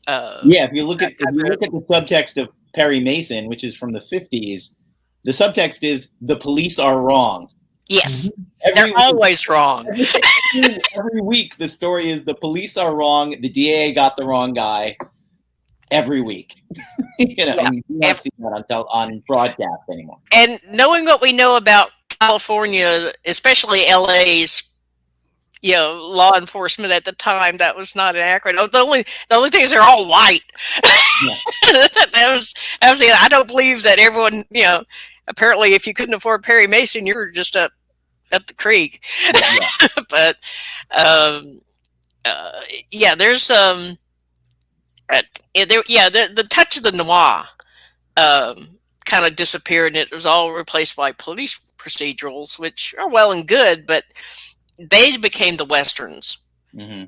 If you look at the subtext of Perry Mason, which is from the 50s, the subtext is the police are wrong. Yes, they're always wrong. Every week, the story is the police are wrong. The DA got the wrong guy. Every week, you don't see that on broadcast anymore. And knowing what we know about California, especially LA's, law enforcement at the time, that was not inaccurate. The only thing is they're all white. that was I don't believe that everyone, apparently if you couldn't afford Perry Mason, you were just up the creek. Yeah. But there's the touch of the noir kind of disappeared, and it was all replaced by police procedurals, which are well and good, but they became the westerns. Mm-hmm.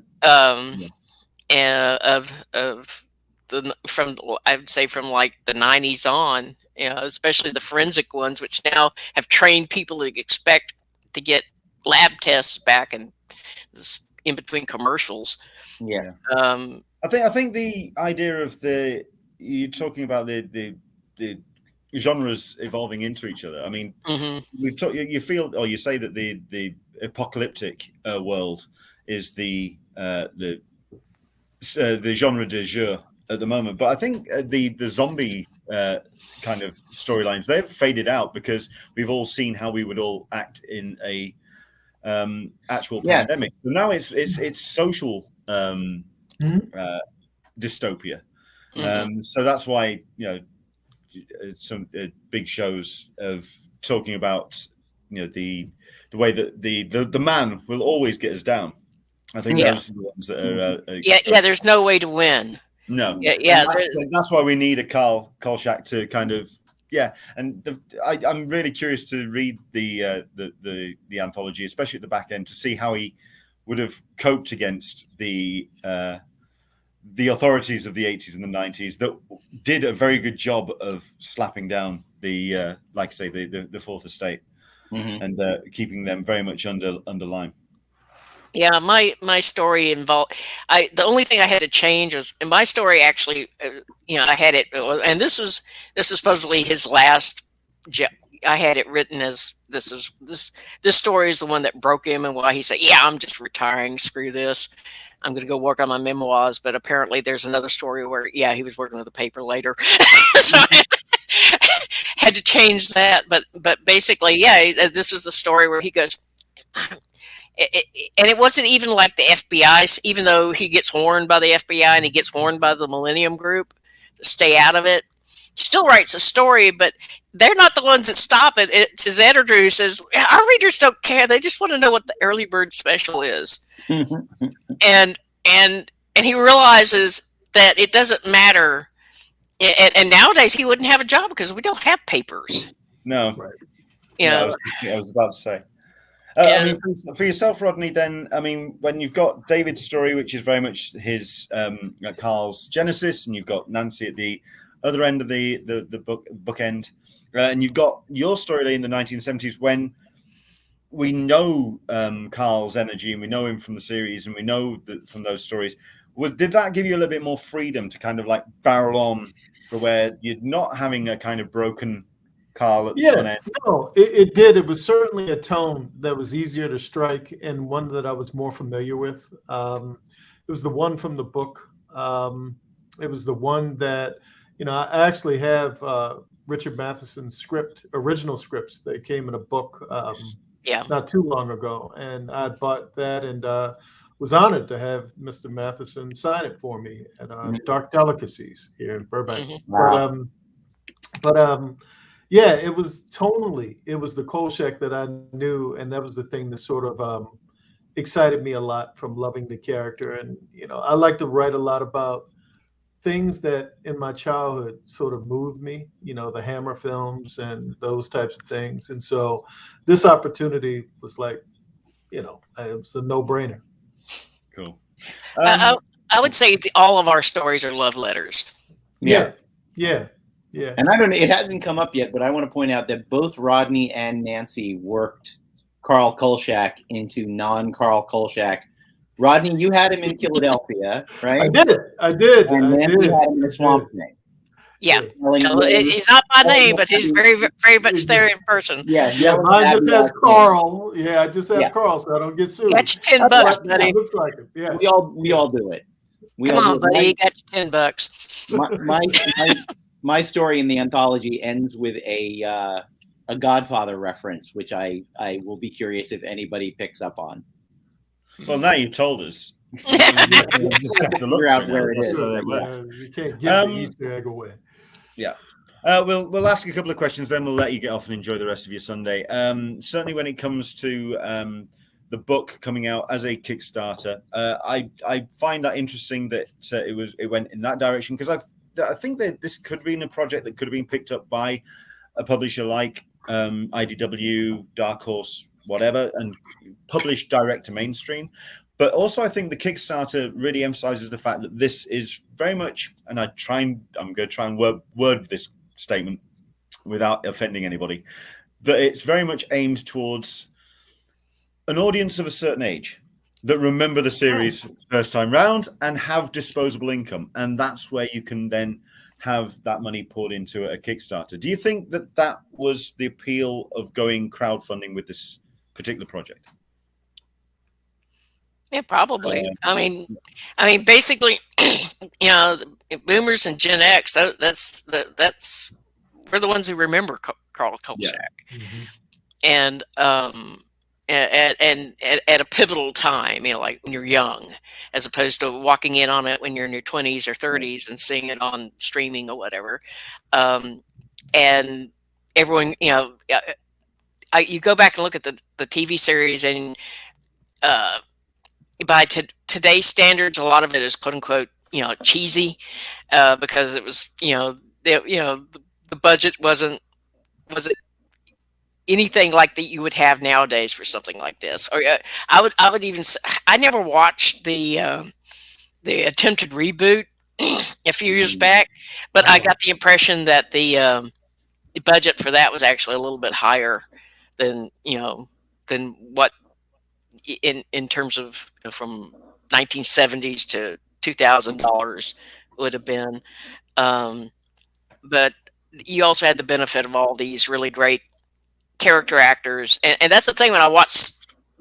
I would say from like the 90s on, especially the forensic ones, which now have trained people to expect to get lab tests back and in between commercials. Yeah. I think the idea of you're talking about the genres evolving into each other. I mean, you feel, or you say that the apocalyptic world is the genre de jour at the moment, but I think the zombie kind of storylines, they've faded out because we've all seen how we would all act in a actual pandemic. So now it's social dystopia. So that's why some big shows of talking about the way that the man will always get us down. I think those are the ones that are there's no way to win. No, and that's why we need a KOLCHAK to kind of and I'm really curious to read the anthology, especially at the back end, to see how he would have coped against the authorities of the 80s and the 90s that did a very good job of slapping down the like I say the Fourth Estate and keeping them very much under line. Yeah, my story involved. The only thing I had to change was in my story. Actually, I had it, and this is supposedly his last. I had it written as this story is the one that broke him, and why he said, "Yeah, I'm just retiring. Screw this. I'm going to go work on my memoirs." But apparently, there's another story where he was working with the paper later, so I had to change that. But basically, this was the story where he goes. And it wasn't even like the FBI, even though he gets warned by the FBI and he gets warned by the Millennium Group to stay out of it. still writes a story, but they're not the ones that stop it. It's his editor who says, our readers don't care. They just want to know what the early bird special is. and he realizes that it doesn't matter. And nowadays he wouldn't have a job because we don't have papers. No. Right. Yeah. I was about to say. I mean, for yourself, Rodney, then, I mean, when you've got David's story, which is very much his Carl's genesis, and you've got Nancy at the other end of the bookend, and you've got your story in the 1970s when we know Carl's energy, and we know him from the series, and we know that from those stories. Did that give you a little bit more freedom to kind of like barrel on for where you're not having a kind of broken Carl at one end? No, it did. It was certainly a tone that was easier to strike and one that I was more familiar with. It was the one from the book. It was the one that, I actually have Richard Matheson's original scripts. They came in a book not too long ago, and I bought that and was honored to have Mr. Matheson sign it for me at Dark Delicacies here in Burbank. Wow. But yeah, it was tonally, it was the Kolchak that I knew, and that was the thing that sort of excited me a lot from loving the character. And I like to write a lot about things that in my childhood sort of moved me, the Hammer films and those types of things. And so this opportunity was like, it was a no-brainer. Cool. I would say all of our stories are love letters. Yeah. And I don't know, it hasn't come up yet, but I want to point out that both Rodney and Nancy worked Carl Kolchak into non-Carl Kolchak. Rodney, you had him in Philadelphia, right? I did. And Nancy had him in the Swamp Thing. Yeah. He's not by name, but he's very, very much there in person. Yeah. Mine just has Carl. Yeah, I just have Carl, so I don't get sued. Got you $10, buddy. Looks like it. Yeah. We all do it. Come on, buddy. You got you $10. My story in the anthology ends with a Godfather reference, which I will be curious if anybody picks up on. Well, now you told us. You just have to figure out where it is. You can't give the Easter egg away. Yeah. We'll ask a couple of questions, then we'll let you get off and enjoy the rest of your Sunday. Certainly when it comes to the book coming out as a Kickstarter, I find that interesting that it went in that direction, because I think that this could have been a project that could have been picked up by a publisher like IDW, Dark Horse, whatever, and published direct to mainstream. But also, I think the Kickstarter really emphasizes the fact that this is very much, and I'm going to try and word this statement without offending anybody, that it's very much aimed towards an audience of a certain age that remember the series first time round and have disposable income. And that's where you can then have that money poured into a Kickstarter. Do you think that was the appeal of going crowdfunding with this particular project? Yeah, probably. I mean, basically, boomers and Gen X, that's we're the ones who remember Carl Kolchak. Yeah. And at a pivotal time, like when you're young, as opposed to walking in on it when you're in your 20s or 30s and seeing it on streaming or whatever. And everyone, you go back and look at the TV series, and by today's standards, a lot of it is quote unquote, cheesy, because it was, the budget wasn't anything like that you would have nowadays for something like this. Or I would even say, I never watched the attempted reboot a few years back, but I got the impression that the budget for that was actually a little bit higher than what in terms of from 1970s to $2,000 would have been. But you also had the benefit of all these really great character actors, and that's the thing when I watch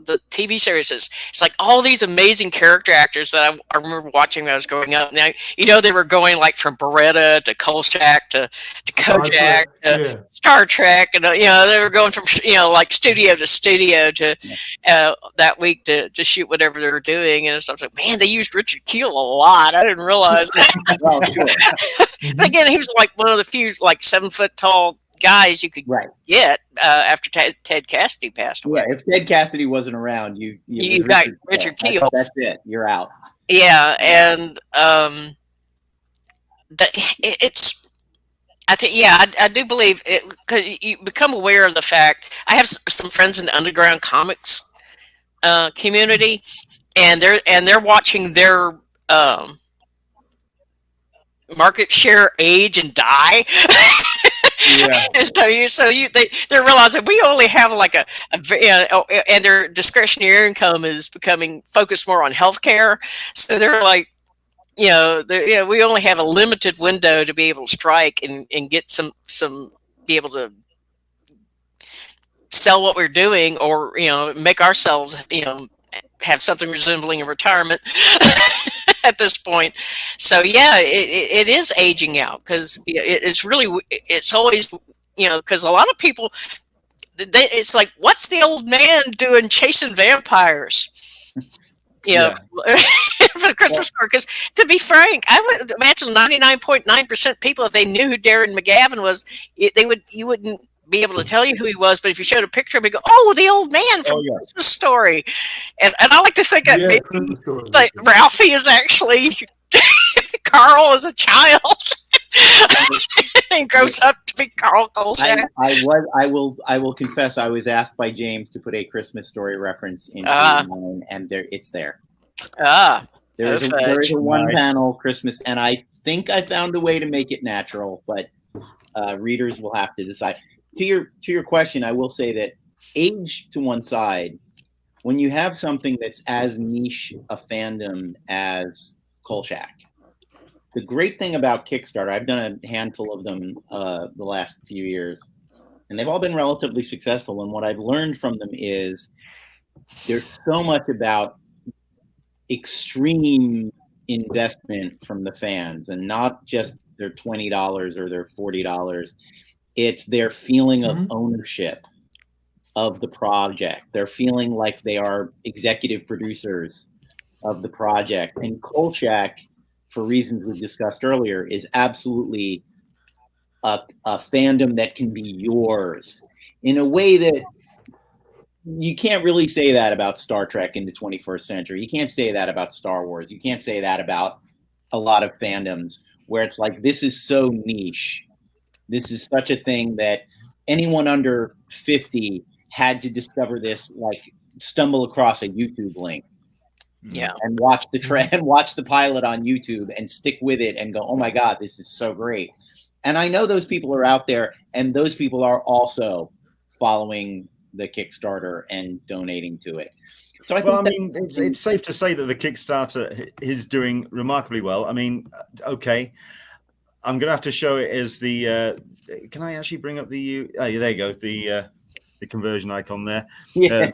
the TV series, it's like all these amazing character actors that I remember watching when I was growing up. Now, they were going like from Beretta to Kolchak to Kojak to Star Trek, and they were going from like studio to studio to that week to shoot whatever they were doing. And so I was like, man, they used Richard Kiel a lot. I didn't realize that. Well, sure. But again, he was like one of the few like 7 foot tall guys you could get after Ted Cassidy passed away. Yeah, if Ted Cassidy wasn't around, you got Richard Keel. That's it. You're out. Yeah, and it's. I think, I do believe it, because you become aware of the fact. I have some friends in the underground comics community, and they're watching their market share age and die. They're realizing we only have like and their discretionary income is becoming focused more on healthcare. So they're like, we only have a limited window to be able to strike and get some be able to sell what we're doing, or make ourselves have something resembling a retirement at this point. So it is aging out, because it's always because a lot of people it's like, what's the old man doing chasing vampires? For the Christmas card. Because to be frank, I would imagine 99.9% people, if they knew who Darren McGavin was, you wouldn't be able to tell you who he was. But if you showed a picture of him, you go, "Oh, the old man from Christmas Story." And I like to think that maybe like Ralphie is actually Carl as a child. And grows up to be Carl Kolchak. I will confess, I was asked by James to put a Christmas Story reference into mine, and it's there. There is a one panel Christmas, and I think I found a way to make it natural, but readers will have to decide. To your question, I will say that, age to one side, when you have something that's as niche a fandom as Kolchak, the great thing about Kickstarter, I've done a handful of them the last few years, and they've all been relatively successful. And what I've learned from them is there's so much about extreme investment from the fans, and not just their $20 or their $40. It's their feeling of ownership of the project. They're feeling like they are executive producers of the project. And Kolchak, for reasons we've discussed earlier, is absolutely a fandom that can be yours in a way that you can't really say that about Star Trek in the 21st century. You can't say that about Star Wars. You can't say that about a lot of fandoms, where it's like, this is so niche. This is such a thing that anyone under 50 had to discover this, like stumble across a YouTube link. And watch the pilot on YouTube and stick with it and go, oh my God, this is so great. And I know those people are out there, and those people are also following the Kickstarter and donating to it. So it's safe to say that the Kickstarter is doing remarkably well. I mean, okay, I'm going to have to show it as the. Can I actually bring up the? Oh, yeah, there you go. The conversion icon there. Over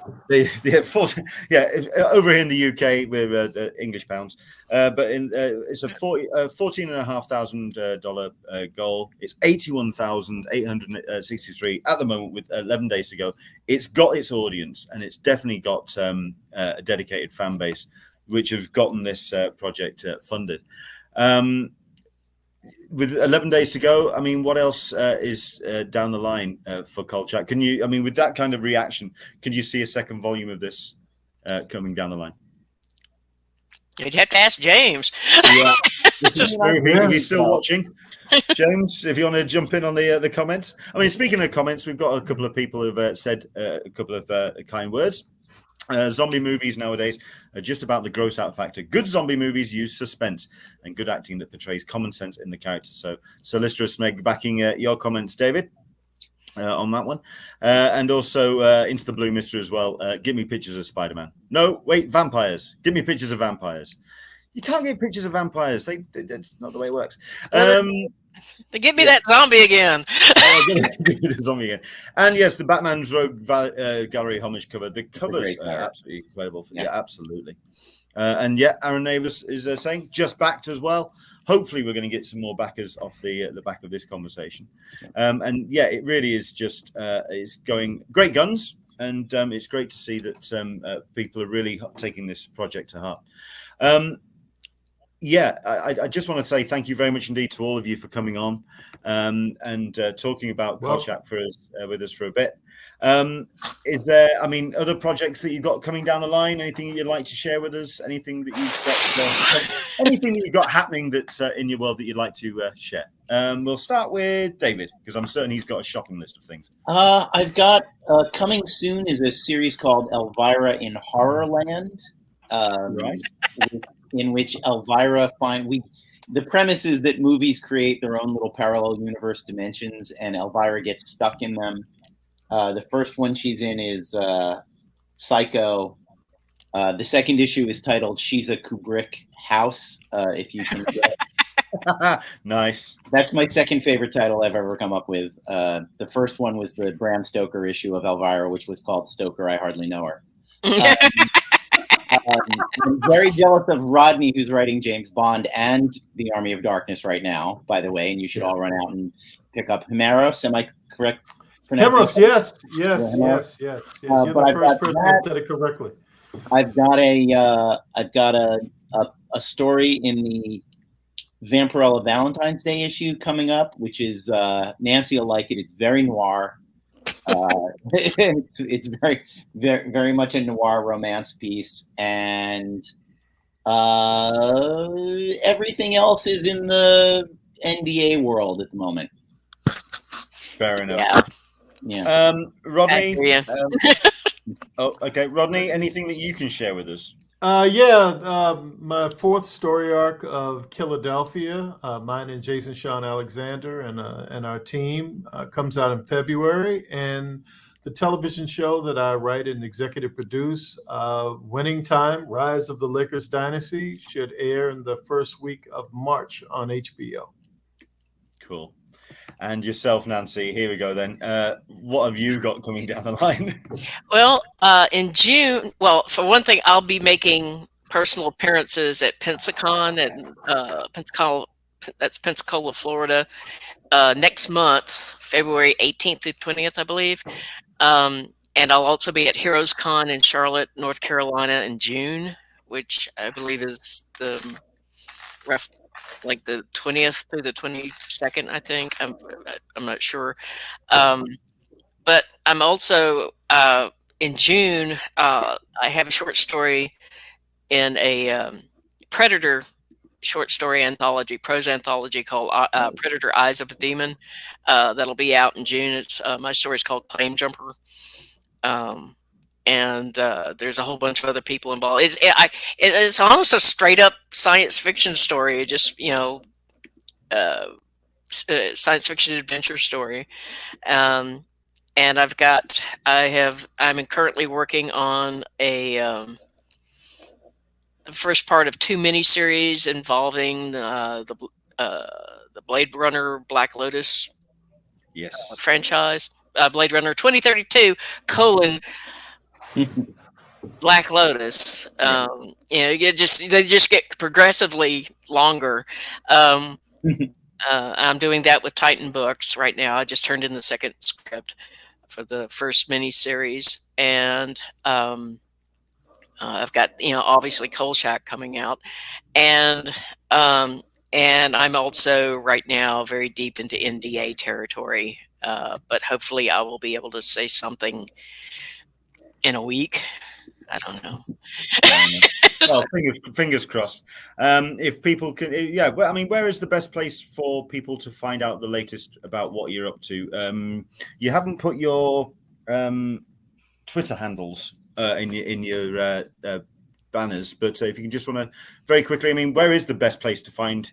here in the UK we're English pounds, but it's a $14,500 goal. It's 81,863 at the moment, with 11 days to go. It's got its audience, and it's definitely got a dedicated fan base, which have gotten this project funded. With 11 days to go, I mean, what else is down the line for Kolchak? Can you, I mean, with that kind of reaction, can you see a second volume of this coming down the line? You'd have to ask James. Yeah, this is true. If he's still watching, James, if you want to jump in on the comments. I mean, speaking of comments, we've got a couple of people who've said a couple of kind words. Zombie movies nowadays are just about the gross out factor. Good zombie movies use suspense and good acting that portrays common sense in the characters. So Solicitorous Meg backing your comments, David, on that one. And also Into the Blue Mister as well. Give me pictures of Spider-Man. No, wait, vampires. Give me pictures of vampires. You can't get pictures of vampires. That's not the way it works. They give me that zombie again. Give me the zombie again. And yes, the Batman's Rogue Gallery homage cover. The covers are absolutely incredible. Yeah, absolutely. And yeah, Aaron Neighbours is saying just backed as well. Hopefully, we're going to get some more backers off the back of this conversation. And yeah, it really is just it's going great guns, and it's great to see that people are really taking this project to heart. Yeah, I just want to say thank you very much indeed to all of you for coming on and talking about KOLCHAK with us for a bit. Is there, I mean, other projects that you've got coming down the line? Anything you'd like to share with us? Anything that you've got, anything that you've got happening that's in your world that you'd like to share? We'll start with David, because I'm certain he's got a shopping list of things. I've got coming soon is a series called Elvira in Horrorland, Right. in which Elvira the premise is that movies create their own little parallel universe dimensions, and Elvira gets stuck in them. The first one she's in is Psycho. The second issue is titled She's a Kubrick House, if you can get. Nice. That's my second favorite title I've ever come up with. The first one was the Bram Stoker issue of Elvira, which was called Stoker, I Hardly Know Her. I'm very jealous of Rodney, who's writing James Bond and The Army of Darkness right now, by the way, and you should all run out and pick up Himeros. Am I correct? Himeros, yes. You're But the first person that said it correctly. I've got a story in the Vampirella Valentine's Day issue coming up, which is Nancy will like it. It's very noir. It's very, very, very much a noir romance piece, and everything else is in the NDA world at the moment. Fair enough. Yeah. Rodney. Okay, Rodney. Anything that you can share with us? My fourth story arc of Philadelphia, mine and Jason Sean Alexander and our team comes out in February, and the television show that I write and executive produce, Winning Time: Rise of the Lakers Dynasty, should air in the first week of March on HBO. Cool. And yourself, Nancy, here we go then. What have you got coming down the line? Well, in June, for one thing, I'll be making personal appearances at Pensacon that's Pensacola, Florida, next month, February 18th through 20th, I believe. And I'll also be at Heroes Con in Charlotte, North Carolina in June, which I believe is the 20th through the 22nd, I think. I'm not sure. But I'm also, in June, I have a short story in a Predator short story anthology, prose anthology called Predator Eyes of a Demon. That'll be out in June. It's my story is called Claim Jumper. And there's a whole bunch of other people involved. It's almost a straight up science fiction story, just science fiction adventure story. And I'm currently working on the first part of 2 miniseries involving the Blade Runner Black Lotus franchise. Blade Runner 2032 : Black Lotus. They just get progressively longer. I'm doing that with Titan Books right now. I just turned in the second script for the first miniseries, and I've got obviously KOLCHAK coming out, and I'm also right now very deep into NDA territory. But hopefully I will be able to say something in a week. I don't know. Well, fingers crossed. If people can, where is the best place for people to find out the latest about what you're up to? You haven't put your Twitter handles in your banners, but if you can just want to very quickly, where is the best place to find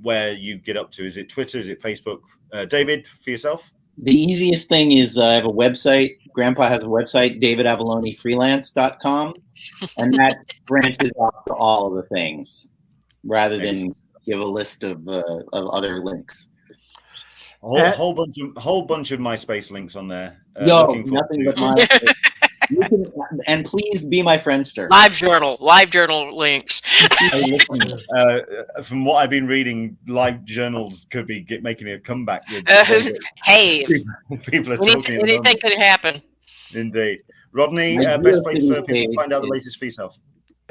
where you get up to? Is it Twitter? Is it Facebook? David, for yourself? The easiest thing is I have a website. Grandpa has a website, davidavallonefreelance.com, and that branches off to all of the things rather than give a list of other links. A whole bunch of MySpace links on there. No, nothing but MySpace. And please be my friendster. Live journal links. Hey, listen, from what I've been reading, live journals could be making a comeback. Hey, people are talking. Anything could happen. Indeed. Rodney, best place for people to find out the latest for yourself.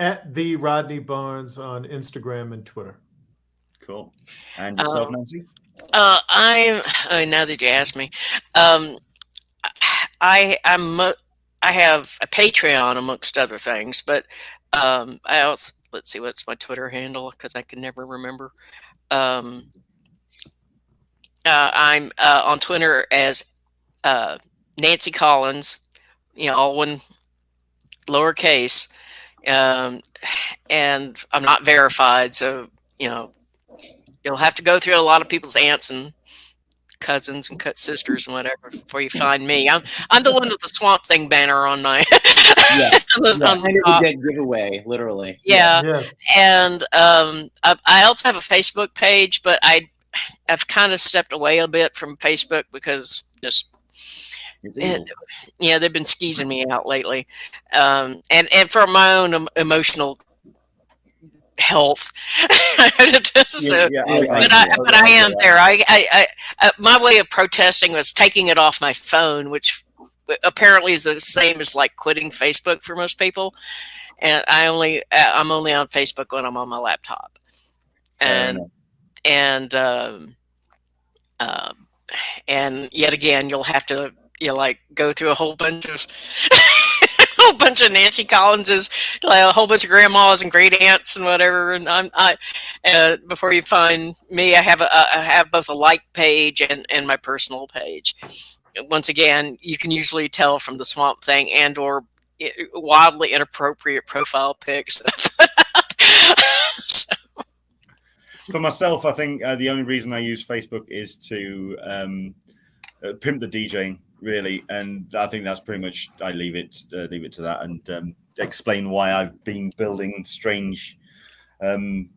at the Rodney Barnes on Instagram and Twitter. Cool. And yourself, Nancy? Now that you asked me, I have a Patreon amongst other things, but I also, let's see, what's my Twitter handle, because I can never remember. I'm on Twitter as Nancy Collins, all one lowercase, and I'm not verified, so you'll have to go through a lot of people's aunts and cousins and sisters and whatever before you find me. I'm the one with the Swamp Thing banner on my dead giveaway, literally. Yeah. And I also have a Facebook page, but I've kind of stepped away a bit from Facebook because they've been skeezing me out lately, and for my own emotional health. So, but I am there. I my way of protesting was taking it off my phone, which apparently is the same as like quitting Facebook for most people. And I'm only on Facebook when I'm on my laptop, and yet again you'll have to go through a whole bunch of Nancy Collinses, a whole bunch of grandmas and great aunts and whatever, and before you find me, I have both a like page and my personal page. Once again, you can usually tell from the Swamp Thing and or wildly inappropriate profile pics. So. For myself, I think the only reason I use Facebook is to pimp the DJing, really, and I think that's pretty much. I leave it to that, and explain why I've been building strange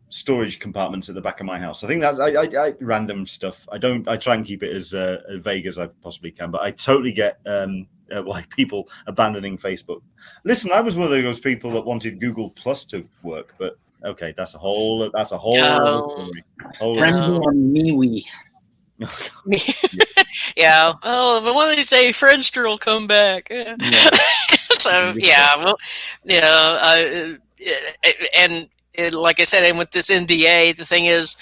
storage compartments at the back of my house. I think that's I random stuff. I try and keep it as vague as I possibly can, but I totally get why people abandoning Facebook. Listen, I was one of those people that wanted Google Plus to work, but okay, that's a whole other story. MeWe. Yeah. Oh, but one of these days, Friendster will come back. Yeah. So and like I said, and with this NDA, the thing is,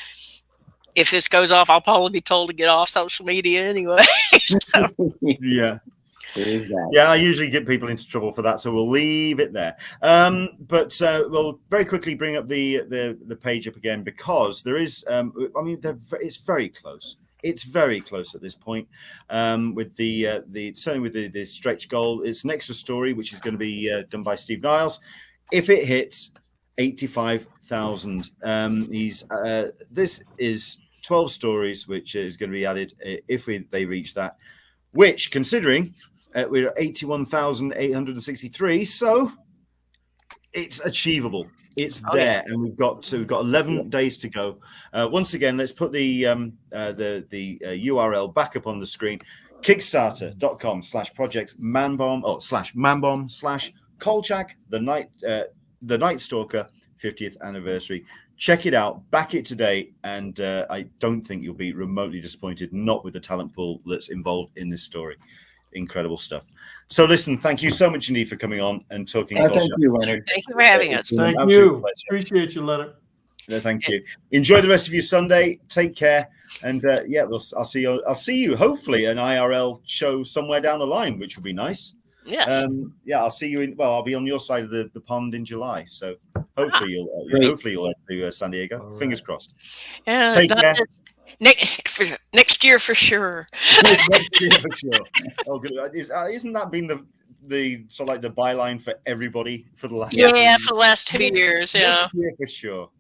if this goes off, I'll probably be told to get off social media anyway. So. Yeah. I usually get people into trouble for that, so we'll leave it there. But we'll very quickly bring up the page up again, because there is, it's very close. It's very close at this point. With certainly with the stretch goal, it's an extra story which is going to be done by Steve Niles. If it hits 85,000, this is 12 stories which is going to be added if they reach that. Which, considering we're at 81,863, so it's achievable. It's there, and we've got 11 days to go. Once again, let's put the URL back up on the screen: Kickstarter.com/projects/manbomb/KOLCHAK the Night Stalker 50th anniversary. Check it out, back it today, and I don't think you'll be remotely disappointed. Not with the talent pool that's involved in this story. Incredible stuff. So listen, thank you so much indeed for coming on and talking. Thank you, Leonard. Thank you for having us. Thank you. Appreciate you, Leonard. Thank you. Enjoy the rest of your Sunday. Take care, and I'll see you. I'll see you hopefully an IRL show somewhere down the line, which would be nice. Yes. I'll see you I'll be on your side of the pond in July. So hopefully you'll head to San Diego. Right. Fingers crossed. Yeah. Take care. Next year for sure. Next year for sure. Oh, good. Isn't that been the sort of like the byline for everybody for the last? Yeah, for the last 2 years. Yeah. Next year for sure.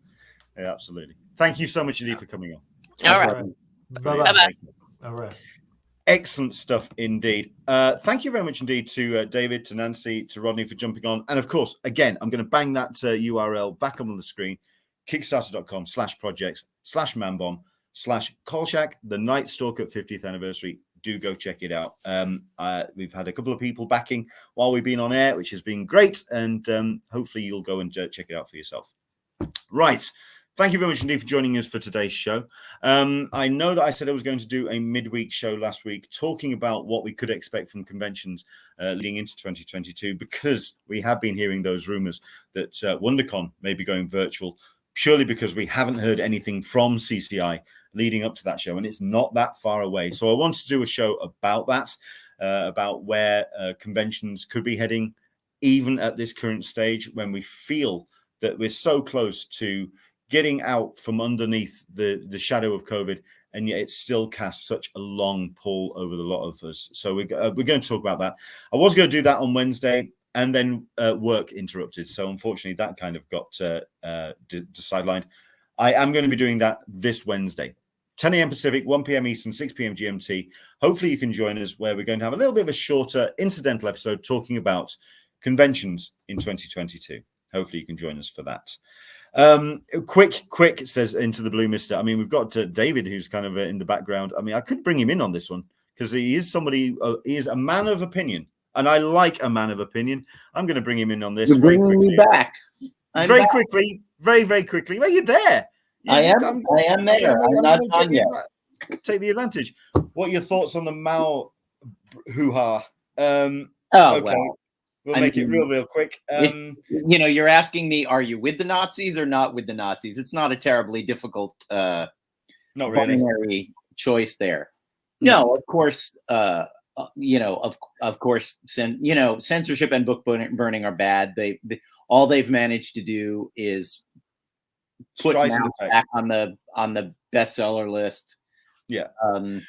Yeah, absolutely. Thank you so much indeed for coming on. All right. Bye-bye. All right. Excellent stuff indeed. Thank you very much indeed to David, to Nancy, to Rodney for jumping on. And of course, again, I'm going to bang that URL back up on the screen: Kickstarter.com/projects/manbomb/KOLCHAK the Night Stalker 50th anniversary. Do go check it out. We've had a couple of people backing while we've been on air, which has been great. And hopefully you'll go and check it out for yourself. Right. Thank you very much indeed for joining us for today's show. I know that I said I was going to do a midweek show last week talking about what we could expect from conventions leading into 2022, because we have been hearing those rumors that WonderCon may be going virtual, purely because we haven't heard anything from CCI leading up to that show, and it's not that far away. So I want to do a show about that, about where conventions could be heading, even at this current stage when we feel that we're so close to getting out from underneath the shadow of COVID, and yet it still casts such a long pull over the lot of us. So we're going to talk about that. I was going to do that on Wednesday, and then work interrupted. So unfortunately, that kind of got sidelined. I am going to be doing that this Wednesday, 10 a.m. Pacific, 1 p.m. Eastern, 6 p.m. GMT. Hopefully you can join us, where we're going to have a little bit of a shorter incidental episode talking about conventions in 2022. Hopefully you can join us for that. Quick says Into the Blue Mister. I mean, we've got David, who's kind of in the background. I mean, I could bring him in on this one because he is somebody, he is a man of opinion, and I like a man of opinion. I'm going to bring him in on this. You're bringing me back. Quickly, very quickly. Well, you're there. I am there. I'm not done yet. Take the advantage. What are your thoughts on the Mao hoo-ha? Okay. Well. We'll make it real quick. You're asking me, are you with the Nazis or not with the Nazis? It's not a terribly difficult not really binary choice there. No, of course, censorship and book burning are bad. All they've managed to do is put Mouse back on the bestseller list. Yeah, and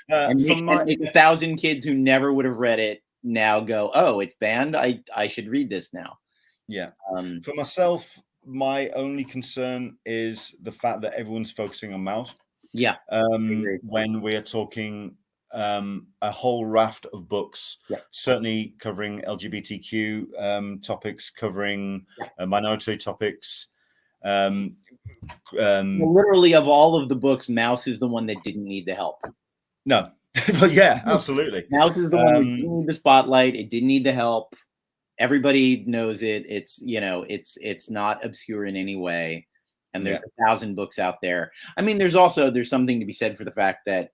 make 1,000 kids who never would have read it now go, oh, it's banned, I should read this now. Yeah. For myself, my only concern is the fact that everyone's focusing on Mouse. Yeah. When we're talking a whole raft of books, certainly covering LGBTQ topics, covering minority topics. Literally, of all of the books, Mouse is the one that didn't need the help. No. But yeah, absolutely. Mouse is the one who didn't need the spotlight. It didn't need the help. Everybody knows it. It's not obscure in any way. And there's 1,000 books out there. I mean, there's something to be said for the fact that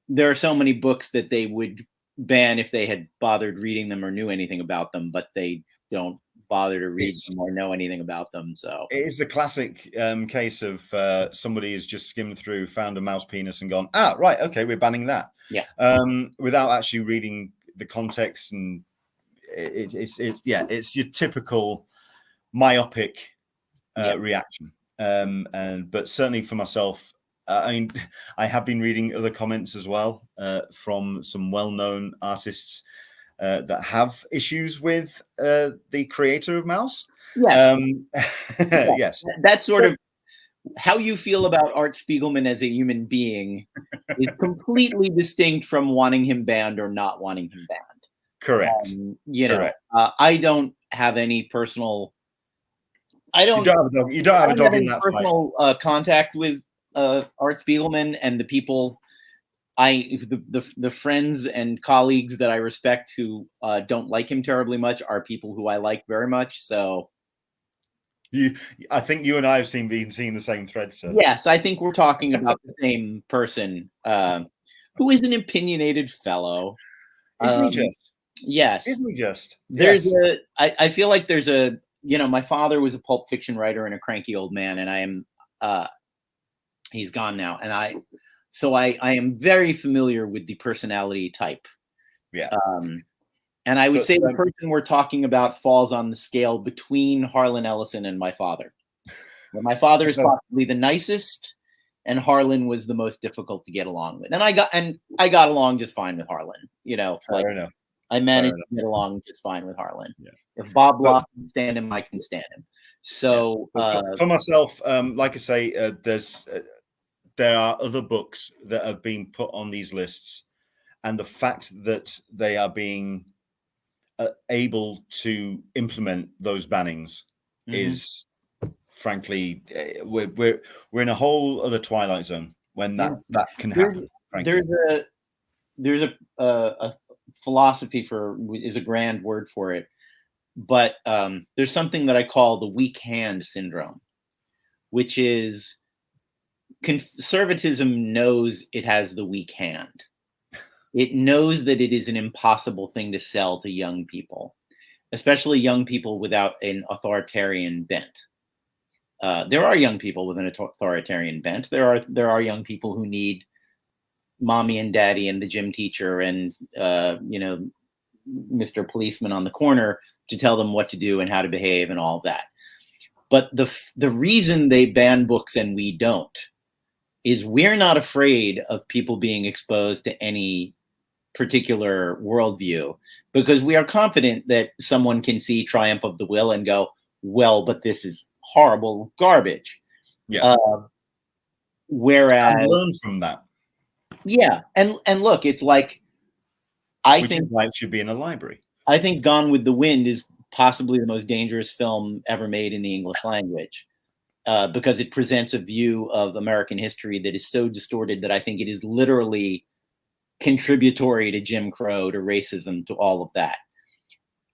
there are so many books that they would ban if they had bothered reading them or knew anything about them, but they don't bother to read them or know anything about them. So it is the classic case of somebody has just skimmed through, found a mouse penis and gone, right, okay, we're banning that. Yeah. Without actually reading the context, and it's your typical myopic reaction. But certainly for myself, I mean, I have been reading other comments as well from some well-known artists that have issues with the creator of Mouse. Yes. Yes. That's sort of how you feel about Art Spiegelman as a human being is completely distinct from wanting him banned or not wanting him banned. Correct. Correct. I don't have any personal. You don't have a dog in that personal contact with Art Spiegelman, and the people the friends and colleagues that I respect who don't like him terribly much are people who I like very much. So I think you and I have been seeing the same thread, sir. Yes, I think we're talking about the same person who is an opinionated fellow. Isn't he just? Yes. Isn't he just? There's I feel like there's my father was a pulp fiction writer and a cranky old man, and I am he's gone now. And I am very familiar with the personality type. Yeah. And I would say the person we're talking about falls on the scale between Harlan Ellison and my father. My father is possibly the nicest, and Harlan was the most difficult to get along with. And I got along just fine with Harlan. Fair enough. I managed to get along just fine with Harlan. Yeah. If Bob Block can stand him, I can stand him. So for myself, like I say, there are other books that have been put on these lists, and the fact that they are being able to implement those bannings is, frankly, we're in a whole other twilight zone when that can happen. There's a philosophy is a grand word for it, but there's something that I call the weak hand syndrome, which is conservatism knows it has the weak hand. It knows that it is an impossible thing to sell to young people, especially young people without an authoritarian bent. There are young people with an authoritarian bent. There are young people who need mommy and daddy and the gym teacher and Mr. Policeman on the corner to tell them what to do and how to behave and all that. But the reason they ban books and we don't is we're not afraid of people being exposed to any particular worldview, because we are confident that someone can see Triumph of the Will and go, well, but this is horrible garbage. Yeah. Whereas and learn from that. Yeah. And look, it's like, Which is why it should be in a library. I think Gone with the Wind is possibly the most dangerous film ever made in the English language, because it presents a view of American history that is so distorted that I think it is literally contributory to Jim Crow, to racism, to all of that.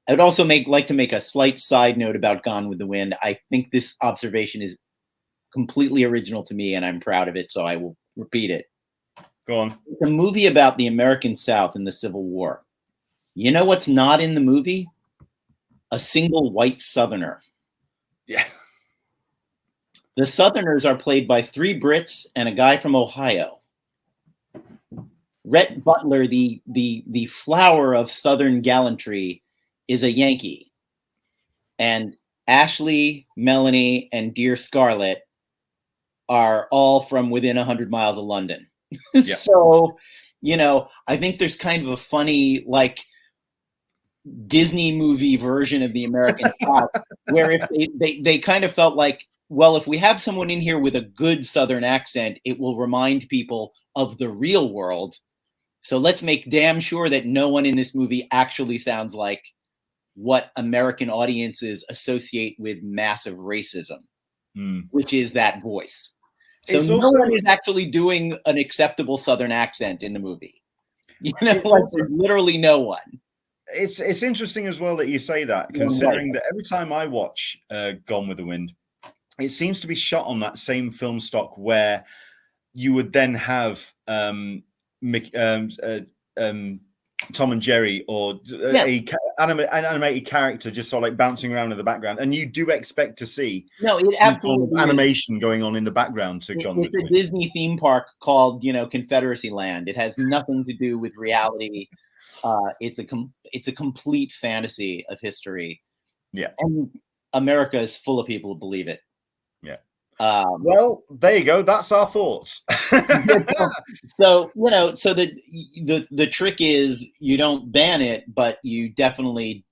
I would also like to make a slight side note about Gone with the Wind. I think this observation is completely original to me, and I'm proud of it, so I will repeat it. Go on. It's a movie about the American South in the Civil War. You know what's not in the movie? A single white Southerner. Yeah. The Southerners are played by 3 Brits and a guy from Ohio. Rhett Butler, the flower of Southern gallantry, is a Yankee. And Ashley, Melanie, and Dear Scarlett are all from within 100 miles of London. Yeah. So, I think there's kind of a funny, like, Disney movie version of the American South, where if they kind of felt like, well, if we have someone in here with a good Southern accent, it will remind people of the real world. So let's make damn sure that no one in this movie actually sounds like what American audiences associate with massive racism, which is that voice. So no one is actually doing an acceptable Southern accent in the movie. There's literally no one. It's interesting as well that you say that, considering that every time I watch Gone with the Wind, it seems to be shot on that same film stock where you would then have Tom and Jerry, or an animated character just sort of like bouncing around in the background, and you do expect to see animation going on in the background to Gone with the Wind. It's a Disney theme park called Confederacy Land. It has nothing to do with reality. It's a complete fantasy of history. Yeah, and America is full of people who believe it. Yeah. Well, there you go. That's our thoughts. So the trick is you don't ban it, but you definitely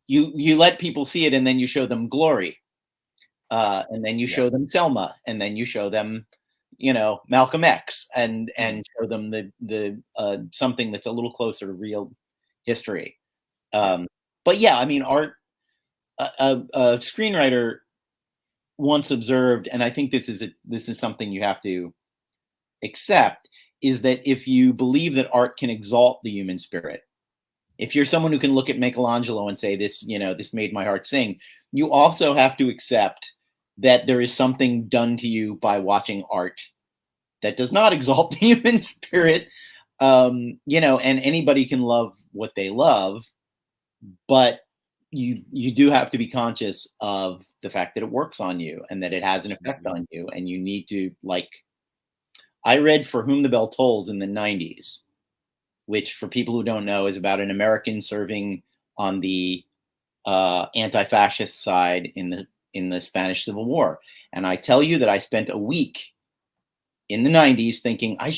you let people see it, and then you show them Glory, and then you show them Selma, and then you show them Malcolm X, and show them the something that's a little closer to real history. But yeah, I mean, art. A screenwriter once observed, and I think this is something you have to accept, is that if you believe that art can exalt the human spirit, if you're someone who can look at Michelangelo and say this made my heart sing, you also have to accept that there is something done to you by watching art that does not exalt the human spirit. And anybody can love what they love, but you do have to be conscious of the fact that it works on you and that it has an effect on you. And you need to, I read For Whom the Bell Tolls in the 90s, which, for people who don't know, is about an American serving on the anti-fascist side in the Spanish Civil War. And I tell you that I spent a week in the 90s thinking, I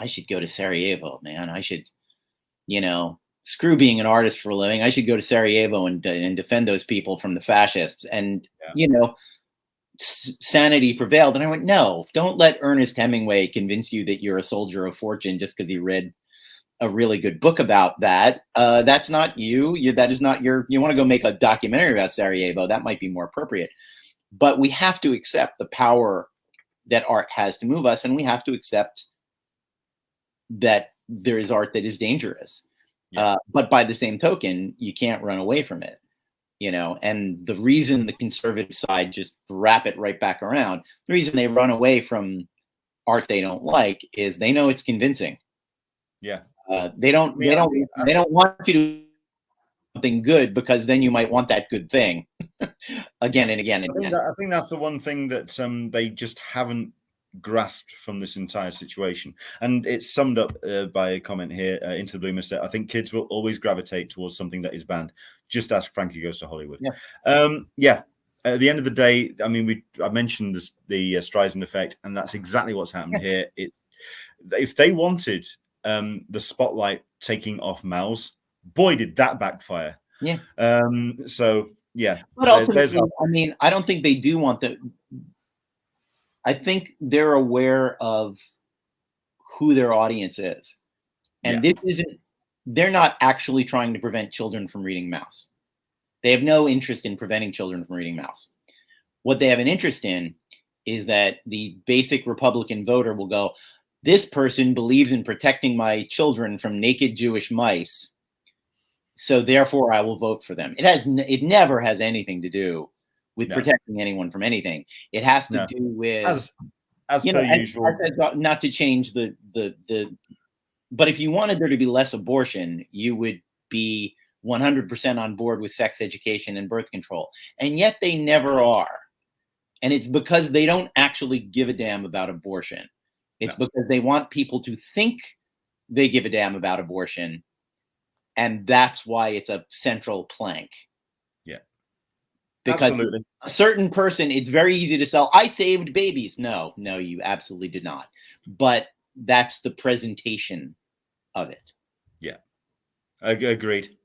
should go to Sarajevo, man. I should, screw being an artist for a living. I should go to Sarajevo and defend those people from the fascists. And, sanity prevailed. And I went, no, don't let Ernest Hemingway convince you that you're a soldier of fortune just because he read a really good book about that. That's not you. That is not you want to go make a documentary about Sarajevo. That might be more appropriate. But we have to accept the power that art has to move us. And we have to accept that there is art that is dangerous. Yeah. But by the same token, you can't run away from it. you know, and the reason the conservative side just wrap it right back around, the reason they run away from art they don't like is they know it's convincing. Yeah. They don't want you to do something good, because then you might want that good thing again and again and again. I think that's the one thing that they just haven't grasped from this entire situation, and it's summed up by a comment here into the blue mist. I think kids will always gravitate towards something that is banned. Just ask Frankie Goes to Hollywood. At the end of the day, I mean, I mentioned the Streisand effect, and that's exactly what's happened here. If they wanted the spotlight taking off mouths, boy, did that backfire. Yeah. So yeah, but ultimately, I mean, I don't think they do want the. I think they're aware of who their audience is. And this isn't, they're not actually trying to prevent children from reading Mouse. They have no interest in preventing children from reading Mouse. What they have an interest in is that the basic Republican voter will go, this person believes in protecting my children from naked Jewish mice, so therefore I will vote for them. It never has anything to do with protecting anyone from anything. It has to do with, as per usual. Not to change but if you wanted there to be less abortion, you would be 100% on board with sex education and birth control. And yet they never are. And it's because they don't actually give a damn about abortion. It's because they want people to think they give a damn about abortion. And that's why it's a central plank. Because absolutely. A certain person, it's very easy to sell, I saved babies. No, you absolutely did not. But that's the presentation of it. Yeah. Agreed.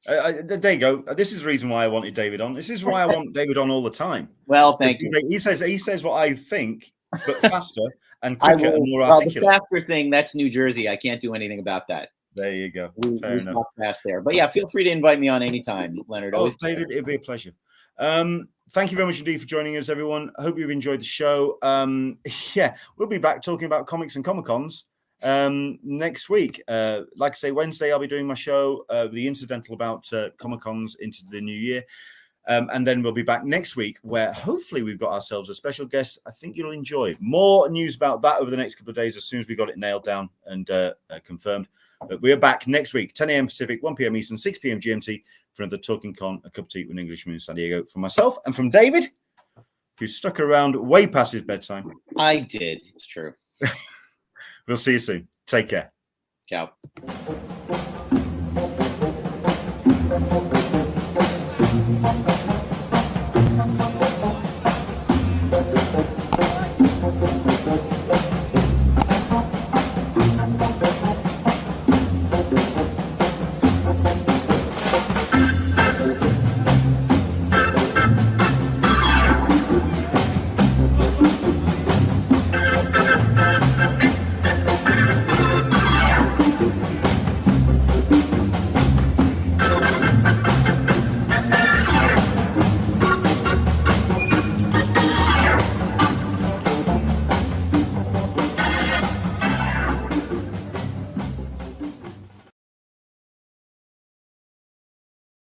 There you go. This is the reason why I wanted David on. This is why I want David on all the time. Well, thank you. He says what I think, but faster and quicker and more articulate. The faster thing, that's New Jersey. I can't do anything about that. There you go. Fair enough. Fast there. But yeah, feel free to invite me on anytime, Leonard. Oh, David, it'd be a pleasure. Thank you very much indeed for joining us, everyone. I hope you've enjoyed the show. We'll be back talking about comics and Comic-Cons next week. Like I say, Wednesday I'll be doing my show, the incidental about Comic-Cons into the new year. And then we'll be back next week, where hopefully we've got ourselves a special guest I think you'll enjoy. More news about that over the next couple of days as soon as we got it nailed down and confirmed. But we are back next week, 10 a.m. Pacific, 1 p.m. Eastern, 6 p.m. GMT, for another Talkin Con, a cup of tea with an Englishman in San Diego. From myself and from David, who stuck around way past his bedtime. I did. It's true. We'll see you soon. Take care. Ciao. Thank you.